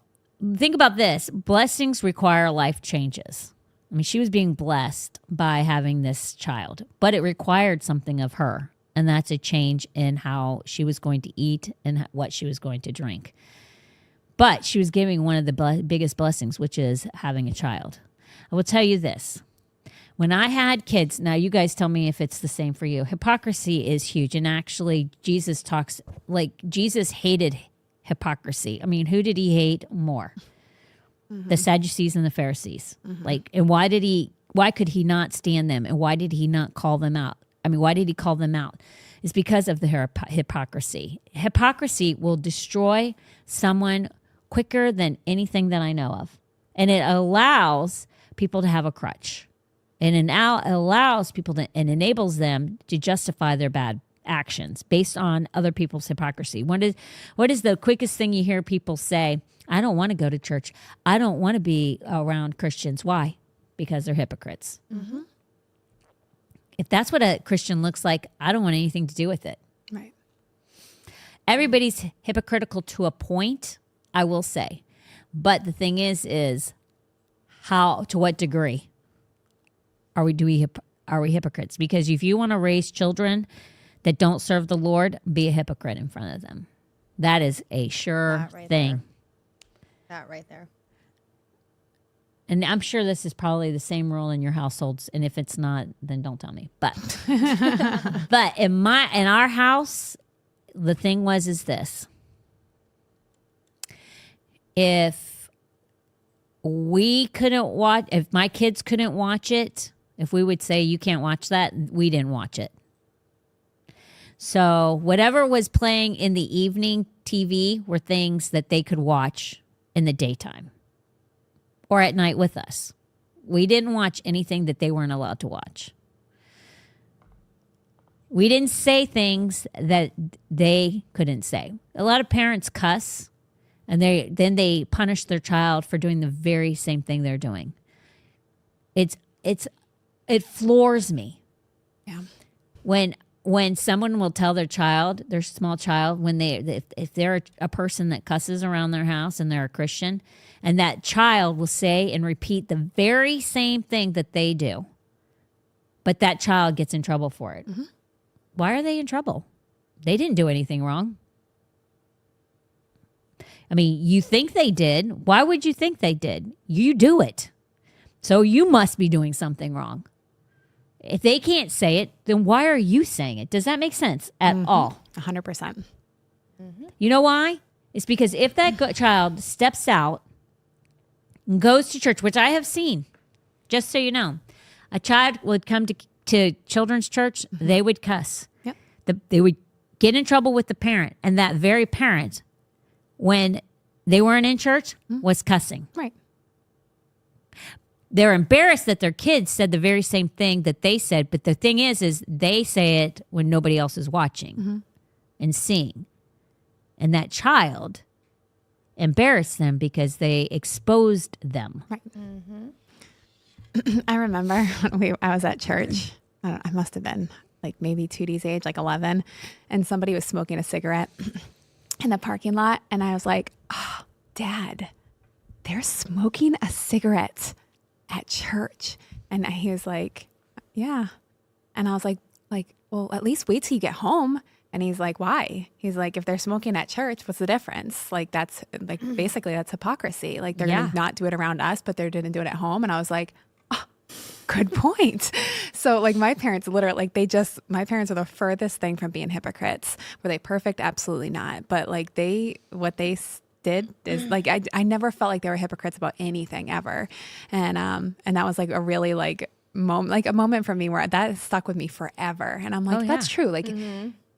think about this. Blessings require life changes. I mean, she was being blessed by having this child, but it required something of her, and that's a change in how she was going to eat and what she was going to drink. But she was giving one of the biggest blessings, which is having a child. I will tell you this. When I had kids, now you guys tell me if it's the same for you, hypocrisy is huge. And actually, Jesus hated hypocrisy. I mean, who did he hate more? The Sadducees and the Pharisees. And why could he not stand them? And why did he not call them out? I mean, why did he call them out? It's because of the hypocrisy. Hypocrisy will destroy someone quicker than anything that I know of. And it allows people to have a crutch. And it allows people and enables them to justify their bad actions based on other people's hypocrisy. What is the quickest thing you hear people say? I don't want to go to church. I don't want to be around Christians. Why? Because they're hypocrites. If that's what a Christian looks like, I don't want anything to do with it. Right. Everybody's hypocritical to a point, I will say. But the thing is to what degree are we hypocrites? Because if you want to raise children that don't serve the Lord, be a hypocrite in front of them. That is a sure thing. That right there. And I'm sure this is probably the same rule in your households. And if it's not, then don't tell me. But but in our house, the thing is this. If my kids couldn't watch it, if we would say you can't watch that, we didn't watch it. So whatever was playing in the evening TV were things that they could watch in the daytime or at night with us. We didn't watch anything that they weren't allowed to watch. We didn't say things that they couldn't say. A lot of parents cuss, and then they punish their child for doing the very same thing they're doing. It floors me. Yeah. When someone will tell their child, their small child, if they're a person that cusses around their house and they're a Christian, and that child will say and repeat the very same thing that they do, but that child gets in trouble for it. Mm-hmm. Why are they in trouble? They didn't do anything wrong. I mean, you think they did. Why would you think they did? You do it. So you must be doing something wrong. If they can't say it, then why are you saying it? Does that make sense at all? 100%. Mm-hmm. You know why? It's because if that child steps out and goes to church, which I have seen, just so you know, a child would come to children's church, they would cuss. Yep. They would get in trouble with the parent, and that very parent, when they weren't in church, was cussing. Right. They're embarrassed that their kids said the very same thing that they said, but the thing is they say it when nobody else is watching and seeing. And that child embarrassed them because they exposed them. Right. Mm-hmm. I remember when I was at church. I must have been like maybe 2D's age, like 11, and somebody was smoking a cigarette in the parking lot, and I was like, "Oh, Dad, they're smoking a cigarette at church." And he was like, "Yeah." And I was like, well, at least wait till you get home. And he's like, "Why?" He's like, "If they're smoking at church, what's the difference? Like, that's like, basically that's hypocrisy. Like, they're going to not do it around us, but they didn't do it at home." And I was like, "Oh, good point." So like my parents literally, like my parents are the furthest thing from being hypocrites. Were they perfect? Absolutely not. But like what they did is like, I never felt like they were hypocrites about anything ever. And that was like a really like a moment for me where that stuck with me forever. And I'm like, that's true. Like,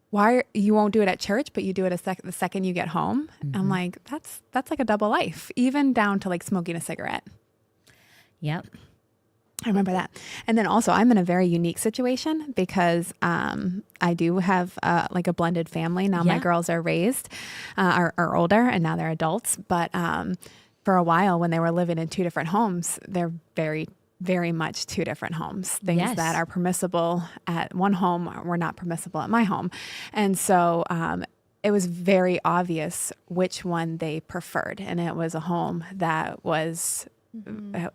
why you won't do it at church, but you do it the second you get home. I'm like, that's like a double life, even down to like smoking a cigarette. Yep. I remember that. And then also I'm in a very unique situation because I do have like a blended family. Now my girls are raised, are older, and now they're adults. But for a while when they were living in two different homes, they're very, very much two different homes. Things that are permissible at one home were not permissible at my home. And so it was very obvious which one they preferred. And it was a home that was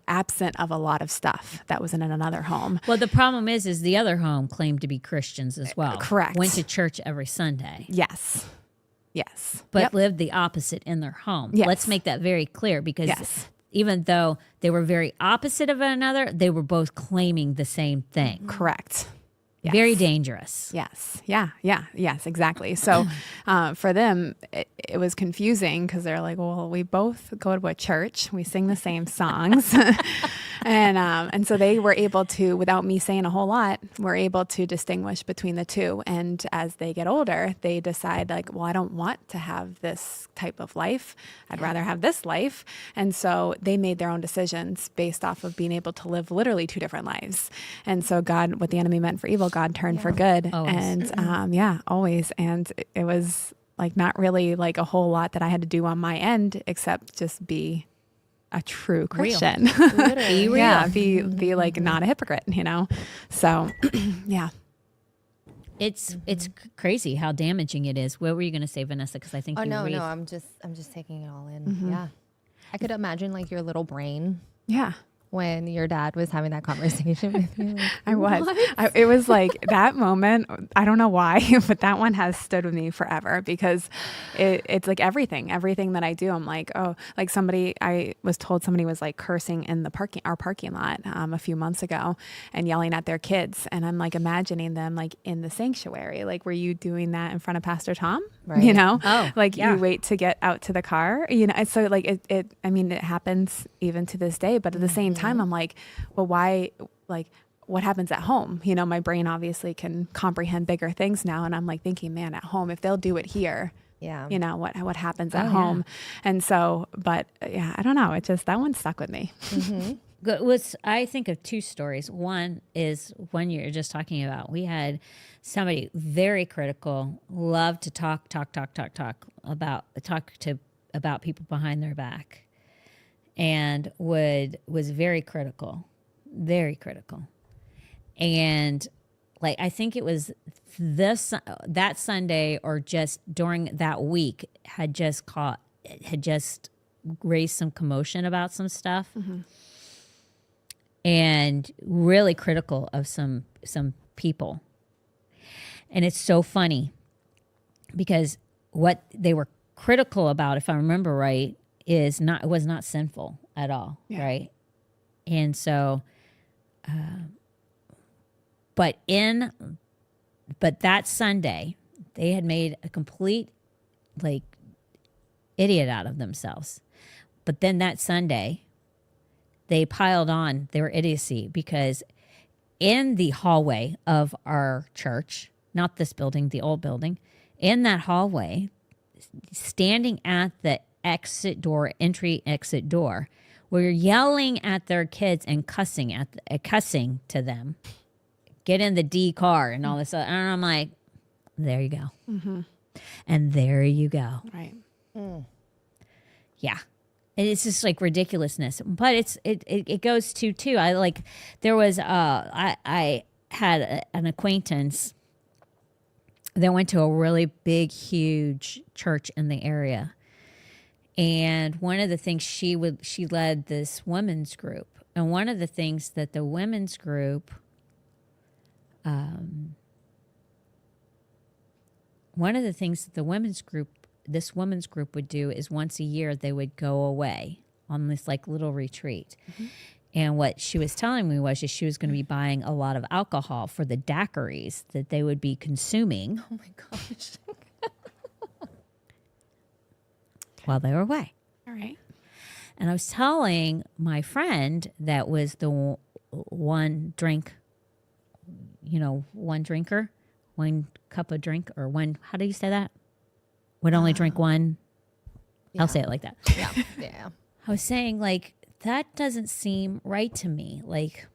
absent of a lot of stuff that was in another home. Well, the problem is the other home claimed to be Christians as well. Correct. Went to church every Sunday. Yes. But lived the opposite in their home. Yes. Let's make that very clear, because even though they were very opposite of one another, they were both claiming the same thing. Correct. Yes. Very dangerous. Yes. Yes, exactly. So for them, it was confusing because they're like, well, we both go to a church. We sing the same songs. and so they were able to, without me saying a whole lot, were able to distinguish between the two. And as they get older, they decide like, well, I don't want to have this type of life. I'd rather have this life. And so they made their own decisions based off of being able to live literally two different lives. And so God, what the enemy meant for evil, God turned for good. Always. And always. And it was like not really like a whole lot that I had to do on my end except just be a true Christian. Be real. Yeah, be like not a hypocrite, you know? So yeah. It's crazy how damaging it is. What were you going to say, Vanessa? Because I think no, I'm just taking it all in. Yeah, I could imagine like your little brain. Yeah. When your dad was having that conversation with you. Like, I was. It was like that moment. I don't know why, but that one has stood with me forever because it's like everything that I do. I'm like, oh, like I was told somebody was like cursing in our parking lot a few months ago and yelling at their kids. And I'm like imagining them like in the sanctuary. Like, were you doing that in front of Pastor Tom? Right. You know, You wait to get out to the car, you know? So like it happens even to this day, but at the same time, I'm like, well, why, like, what happens at home? You know, my brain obviously can comprehend bigger things now. And I'm like thinking, man, at home, if they'll do it here, you know, what happens at home. And so, but yeah, I don't know. It just, that one stuck with me. I think of two stories. One is one you're just talking about. We had somebody very critical, loved to talk about people behind their back, and was very critical, and like I think it was that Sunday or just during that week had just raised some commotion about some stuff, and really critical of some people. And it's so funny because what they were critical about, if I remember right, it was not sinful at all, right? And so, but that Sunday, they had made a complete like idiot out of themselves. But then that Sunday, they piled on their idiocy because in the hallway of our church, not this building, the old building, in that hallway, standing at the entry exit door, were yelling at their kids and cussing cussing to them, get in the D car and all this stuff. And I'm like, there you go. And there you go. Right. Yeah. And it's just like ridiculousness, but it goes to too. There was I had an acquaintance that went to a really big, huge church in the area, and one of the things she led this women's group, and one of the things that the women's group, this women's group would do is once a year they would go away on this like little retreat. And what she was telling me was she was going to be buying a lot of alcohol for the daiquiris that they would be consuming. Oh my gosh. While they were away. All right. And I was telling my friend that was the one drinker, one cup of drink, or one, how do you say that? Would only drink one. Yeah. I'll say it like that. Yeah. I was saying, like, that doesn't seem right to me. Like,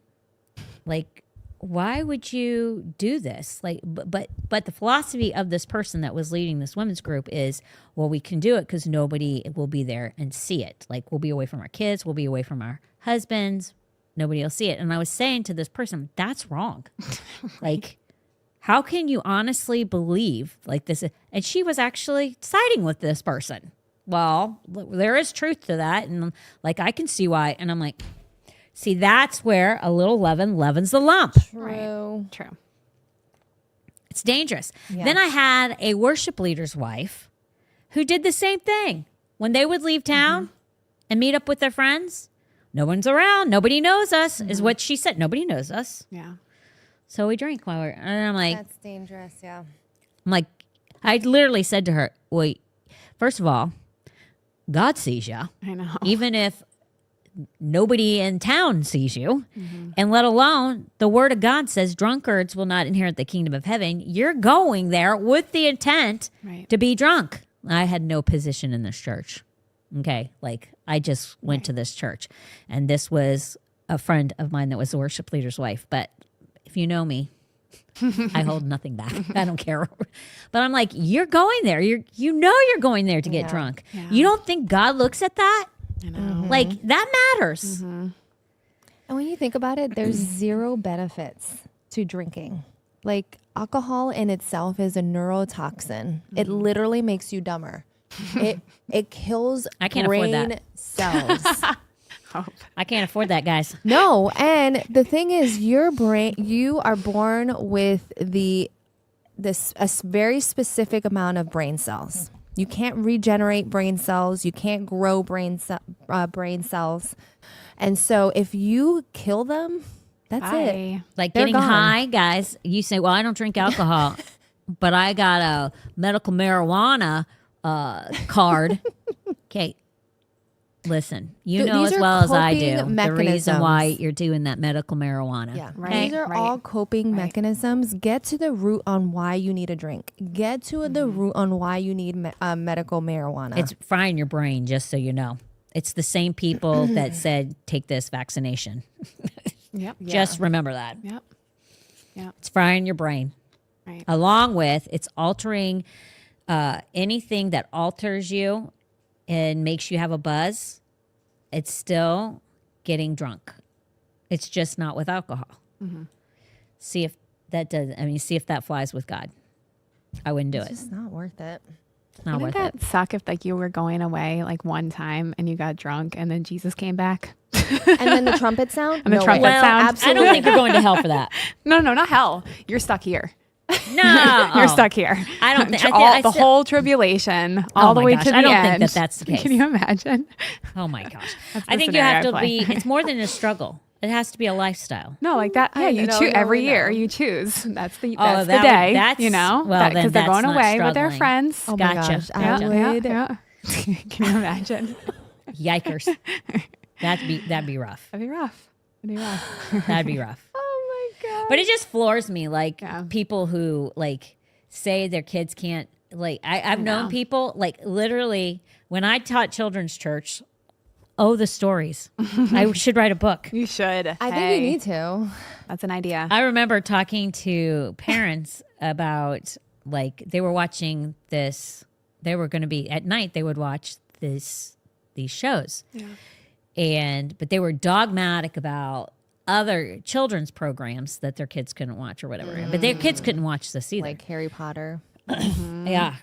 why would you do this? Like, but the philosophy of this person that was leading this women's group is, well, we can do it because nobody will be there and see it. Like, we'll be away from our kids, we'll be away from our husbands, nobody will see it. And I was saying to this person, that's wrong. Like, how can you honestly believe like this? And she was actually siding with this person. Well, there is truth to that. And like, I can see why. And I'm like, see, that's where a little leaven leavens the lump. True. True. It's dangerous. Yeah. Then I had a worship leader's wife who did the same thing. When they would leave town and meet up with their friends, no one's around. Nobody knows us, is what she said. Nobody knows us. Yeah. So we drink while and I'm like, That's dangerous. Yeah. I'm like, I literally said to her, wait, first of all, God sees you, I know. even if nobody in town sees you, and let alone the word of God says drunkards will not inherit the kingdom of heaven. You're going there with the intent to be drunk. I had no position in this church. Okay. Like, I just went to this church, and this was a friend of mine that was the worship leader's wife. But if you know me, I hold nothing back. I don't care. But I'm like, you're going there. You're going there to get drunk. Yeah. You don't think God looks at that? I know. Like, that matters. And when you think about it, there's zero benefits to drinking. Like, alcohol in itself is a neurotoxin. It literally makes you dumber. It kills I can't afford brain that. cells. I can't afford that, guys. No, and the thing is, your brain, you are born with a very specific amount of brain cells. You can't regenerate brain cells. You can't grow brain cells. And so if you kill them, that's it. Like, They're getting gone. high, guys, you say, well, I don't drink alcohol, but I got a medical marijuana card. Okay. Listen, you know These as are well as I do coping the reason why mechanisms. you're doing that medical marijuana. Yeah. Right. These are all coping mechanisms. Get to the root on why you need a drink. Get to the root on why you need medical marijuana. It's frying your brain, just so you know. It's the same people that said, take this vaccination. Yep. Just remember that. Yep. Yep. It's frying your brain. Right. Along with it's altering anything that alters you and makes you have a buzz. It's still getting drunk. It's just not with alcohol. See, if that does. I mean, see if that flies with God. I wouldn't do It's it. just not worth it. Not Wouldn't worth that it. suck if like you were going away like one time and you got drunk and then Jesus came back? And then the trumpet sound? And the trumpet Well, sound? absolutely. I don't think you're going to hell for that. No, not hell. You're stuck here. No, You're stuck here. I don't think The whole tribulation, all the my way gosh, to the I don't end. think that that's the case. Can you imagine? Oh my gosh! That's I the think you have scenario to I be. play. It's more than a struggle. It has to be a lifestyle. No, like that. Yeah, I you know, choose no, every no. year. You choose. That's the that day. that's- you know, well, then because they're that's going not away with their struggling. friends. Oh my Gotcha. gosh. I Gotcha. would. Yeah. Can you imagine? Yikers! that'd be rough. That'd be rough. That'd be rough. That'd be rough. Oh my god. But it just floors me, like Yeah. people who like say their kids can't. Like I've known know. people like literally when I taught children's church. Oh, the stories! I should write a book. You should. I think you need to. That's an idea. I remember talking to parents about like they were watching this. They were going to be at night. They would watch these shows, but they were dogmatic about other children's programs that their kids couldn't watch or whatever. But their kids couldn't watch this either. Like Harry Potter. Yeah.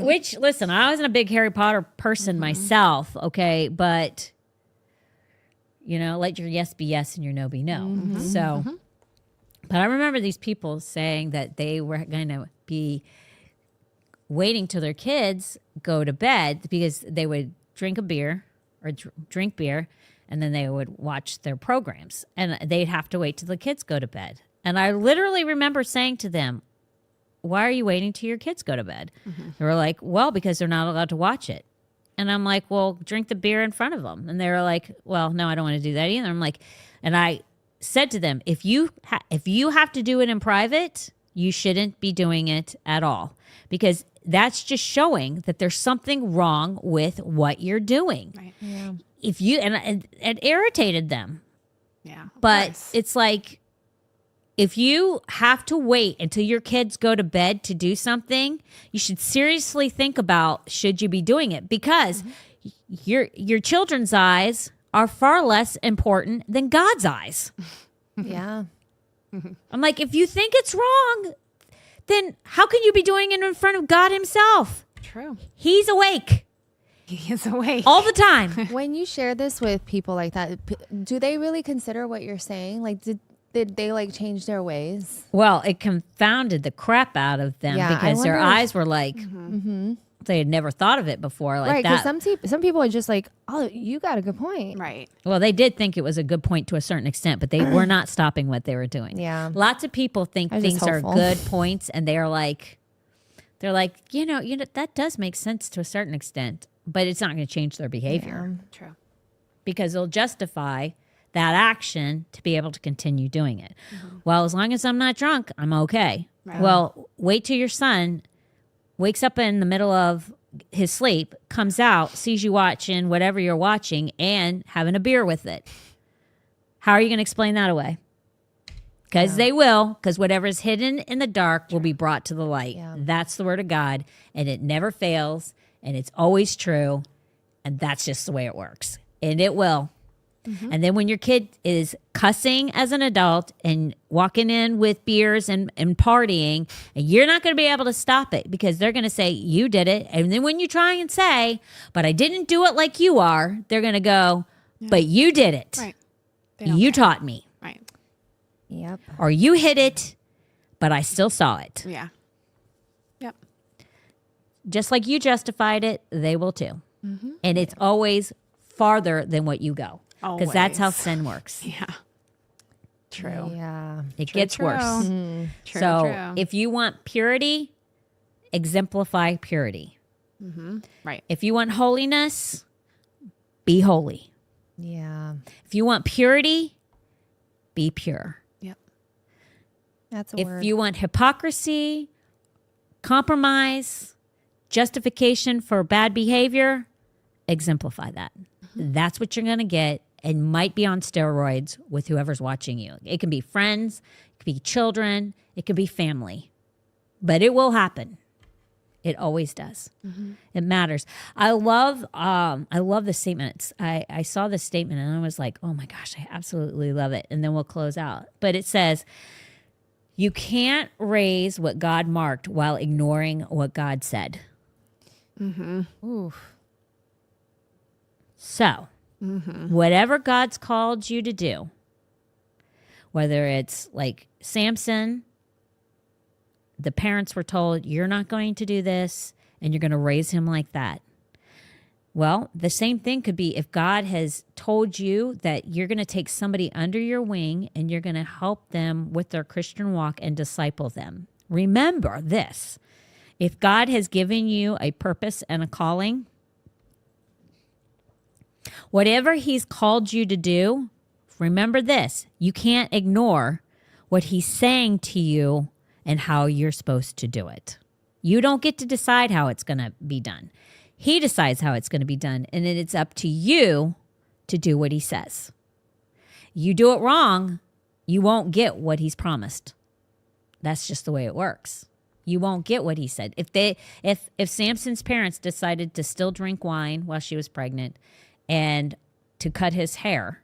Which, listen, I wasn't a big Harry Potter person myself, okay? But, let your yes be yes and your no be no. So, but I remember these people saying that they were going to be waiting till their kids go to bed because they would drink a beer or drink beer and then they would watch their programs and they'd have to wait till the kids go to bed. And I literally remember saying to them, why are you waiting till your kids go to bed? They were like, well, because they're not allowed to watch it. And I'm like, well, drink the beer in front of them. And they were like, well, no, I don't want to do that either. I'm like, and I said to them, if you have to do it in private, you shouldn't be doing it at all because that's just showing that there's something wrong with what you're doing. Right. Yeah. If you, and it irritated them, Yeah. of but course. it's like, if you have to wait until your kids go to bed to do something, you should seriously think about should you be doing it because your children's eyes are far less important than God's eyes. Yeah. I'm like, if you think it's wrong, then how can you be doing it in front of God himself? True. He's awake He is awake. all the time. When you share this with people like that, do they really consider what you're saying? Like, did they like change their ways? Well, it confounded the crap out of them Yeah, I because their wonder if- eyes were like, they had never thought of it before like Right, because that. some people are just like, oh, you got a good point. Right. Well, they did think it was a good point to a certain extent, but they were not stopping what they were doing. Yeah. Lots of people think I was just things are hopeful. good points, and they're like, you know, that does make sense to a certain extent, but it's not going to change their behavior True. because they'll justify that action to be able to continue doing it. Well, as long as I'm not drunk, I'm okay. Right. Well, wait till your son wakes up in the middle of his sleep, comes out, sees you watching whatever you're watching, and having a beer with it. How are you going to explain that away? Because they will, because whatever's hidden in the dark will be brought to the light. Yeah. That's the word of God, and it never fails, and it's always true, and that's just the way it works. And it will. And then when your kid is cussing as an adult and walking in with beers and partying, and you're not going to be able to stop it because they're going to say, you did it. And then when you try and say, but I didn't do it like you are, they're going to go, but you did it. Right. They don't You care. taught me. Right. Yep. Or you hit it, but I still saw it. Yeah. Yep. Just like you justified it, they will too. And it's always farther than what you go. Because that's how Always. sin works. Yeah. True. Yeah. It True, gets true. worse. True. So true. if you want purity, exemplify purity. Right. If you want holiness, be holy. Yeah. If you want purity, be pure. Yep. That's a If word. you want hypocrisy, compromise, justification for bad behavior, exemplify that. That's what you're going to get and might be on steroids with whoever's watching you. It can be friends, it could be children, it could be family. But it will happen. It always does. It matters. I love the statements. I saw this statement and I was like, oh my gosh, I absolutely love it. And then we'll close out. But it says, You can't raise what God marked while ignoring what God said. Oof. So, whatever God's called you to do, whether it's like Samson, the parents were told, you're not going to do this, and you're going to raise him like that. Well, the same thing could be if God has told you that you're going to take somebody under your wing and you're going to help them with their Christian walk and disciple them. Remember this. If God has given you a purpose and a calling, whatever he's called you to do, remember this. You can't ignore what he's saying to you and how you're supposed to do it. You don't get to decide how it's going to be done. He decides how it's going to be done, and then it's up to you to do what he says. You do it wrong, you won't get what he's promised. That's just the way it works. You won't get what he said. If Samson's parents decided to still drink wine while she was pregnant and to cut his hair,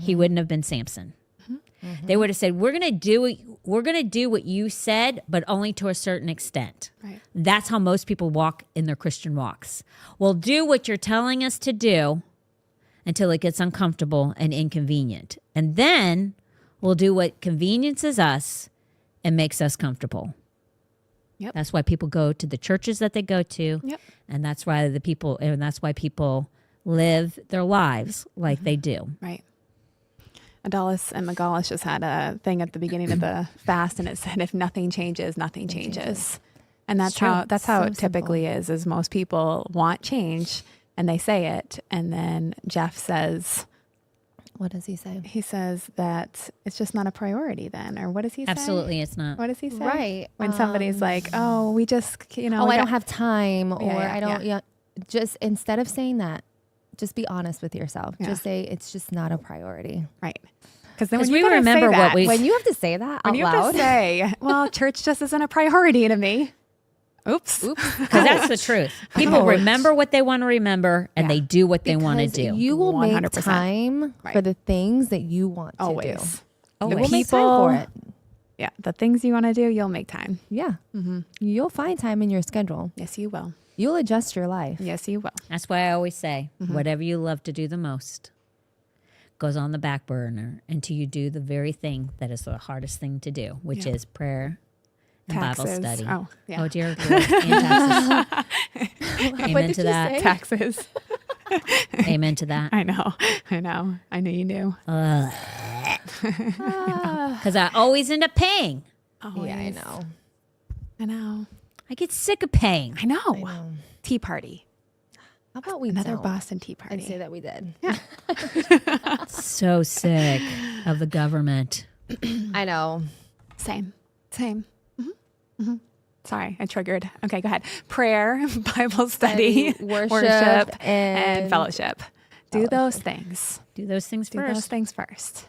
he wouldn't have been Samson. They would have said, we're going to do what you said, but only to a certain extent. Right. That's how most people walk in their Christian walks. We'll do what you're telling us to do until it gets uncomfortable and inconvenient. And then we'll do what conveniences us and makes us comfortable. Yep. That's why people go to the churches that they go to. Yep. And that's why people live their lives like they do. Right. Adalis and Megalis just had a thing at the beginning of the fast, and it said, if nothing changes, nothing changes. And that's true. how So it typically is most people want change and they say it. And then Jeff says, What does he say? he says that it's just not a priority then, or what does he say? Absolutely, it's not. What does he say? Right. When somebody's like, oh, we just, I don't have time, or Yeah, I don't, yeah. just instead of saying that, just be honest with yourself. Yeah. Just say it's just not a priority. Right. Because then when 'Cause you we gotta remember say what that, we- When you have to say that when out you have loud, to say, well, church just isn't a priority to me. Oops. Because that's the truth. People Ouch. remember what they want to remember, and Yeah. they do what they want to because do. you will make 100%. time Right. for the things that you want to do. Always. Always. You will make time People- for it. Yeah. The things you want to do, you'll make time. Yeah. You'll find time in your schedule. Yes, you will. You'll adjust your life. Yes, you will. That's why I always say, whatever you love to do the most goes on the back burner until you do the very thing that is the hardest thing to do, which Yeah. is prayer and Bible Taxes. study. Oh, yeah. Oh, dear Lord. And taxes. Amen to that. Taxes. Amen to that. I know. I knew you knew. Because I always end up paying. Always. Yeah, I know. I know. I get sick of paying. I know. I know. Tea party. How about we Another don't? Boston tea I'd party. say that we did. So sick of the government. I know. Same. Sorry, I triggered. Okay, go ahead. Prayer, Bible study, worship, and fellowship. Do those things. Do those things Do first those things first.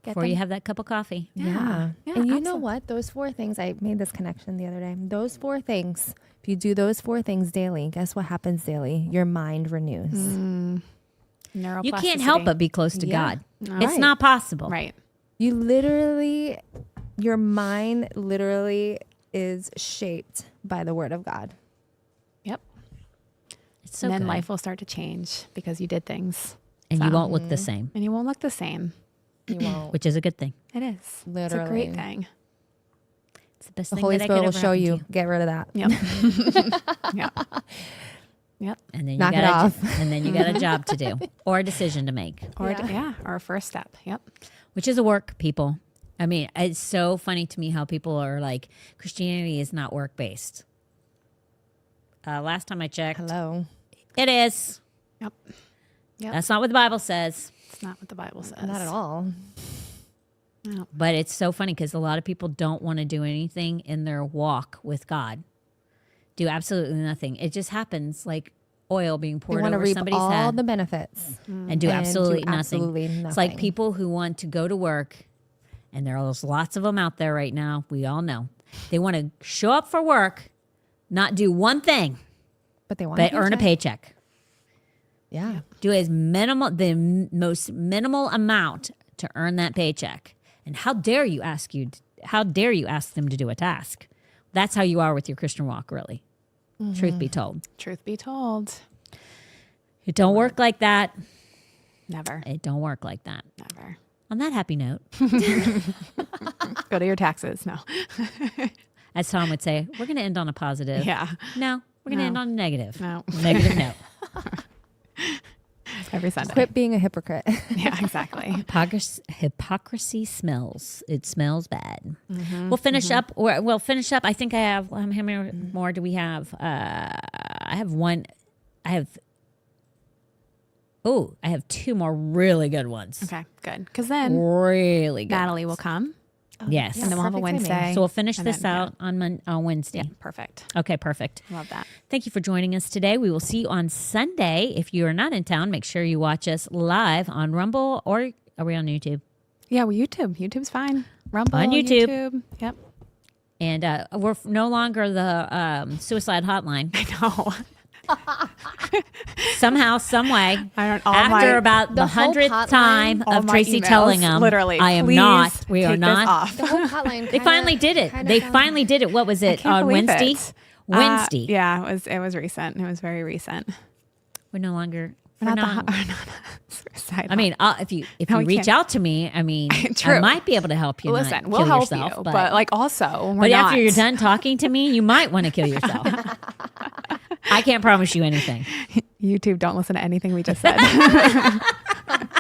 Get before them- you have that cup of coffee. Yeah. Yeah, And you know absolutely. what? Those 4 things, I made this connection the other day. Those 4 things, if you do those 4 things daily, guess what happens daily? Your mind renews. You can't help but be close to Yeah. God. No. It's Right. not possible. Right. You literally, your mind literally is shaped by the word of God. Yep. It's so and then good. life will start to change because you did things. And you So- won't look the same, And you won't look the same. You won't. which is a good thing. It is. It's a Literally. great thing. It's the best The thing Holy that Spirit could will ever show happen to you. Get rid of that. Yep. Yep. Yep. And then you Knock it got off. and then you got a job to do or a decision to make, Or Yeah. or a first step. Yep. which is a work, people. I mean, it's so funny to me how people are like, Christianity is not work based. Last time I checked, Hello. it is. Yep. Yep. That's not what the Bible says. It's not what the Bible says. Not at all. No. But it's so funny because a lot of people don't want to do anything in their walk with God. Do absolutely nothing. It just happens like oil being They poured want to over reap somebody's all head the benefits. and do absolutely nothing. absolutely It's like nothing. people who want to go to work, and there's lots of them out there right now. We all know. They want to show up for work, not do one thing, But they want but to earn a paycheck. Yeah. Do the most minimal amount to earn that paycheck. And how dare you ask how dare you ask them to do a task? That's how you are with your Christian walk, really. Truth be told. Truth be told. It don't work like that. Never. It don't work like that. Never. On that happy note, Go to your taxes. No. as Tom would say, we're going to end on a positive. Yeah. No, we're going to No. end on a negative. No. Negative note. Every Sunday. Quit being a hypocrite. Yeah, exactly. Hypocrisy smells. It smells bad. We'll finish up. We'll finish up. I think I have. How many more do we have? I have one. I have. Oh, I have two more really good ones. Okay, good. Because then Really good. Natalie will come, Yes. and then we'll have a perfect timing. Wednesday. So we'll finish And this then, out on Wednesday. Yeah, perfect. Okay, perfect. Love that. Thank you for joining us today. We will see you on Sunday. If you are not in town, make sure you watch us live on Rumble, or are we on YouTube? Yeah, well, YouTube. YouTube's fine. Rumble. On YouTube. Yep. And we're no longer the suicide hotline. I know. Somehow, some way, I don't. after about the whole 100th hotline, time all of my Tracy emails, telling them, literally, I am please not. We take are this not. off. The whole hotline. They finally did it. They finally did it. What was it Can't on believe Wednesday? it. Wednesday. Yeah, it was recent. It was very recent. We're no longer. We're we're not not- suicide. I mean, if you No, we reach can't. out to me, I mean, I True. might be able to help you. Listen, not we'll kill help yourself, you, but like also, we're but not. after you're done talking to me, you might want to kill yourself. I can't promise you anything. YouTube, don't listen to anything we just said.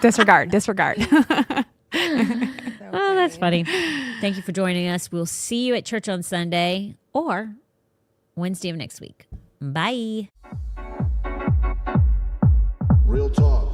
Disregard. Oh, that's funny. Thank you for joining us. We'll see you at church on Sunday or Wednesday of next week. Bye. Real talk.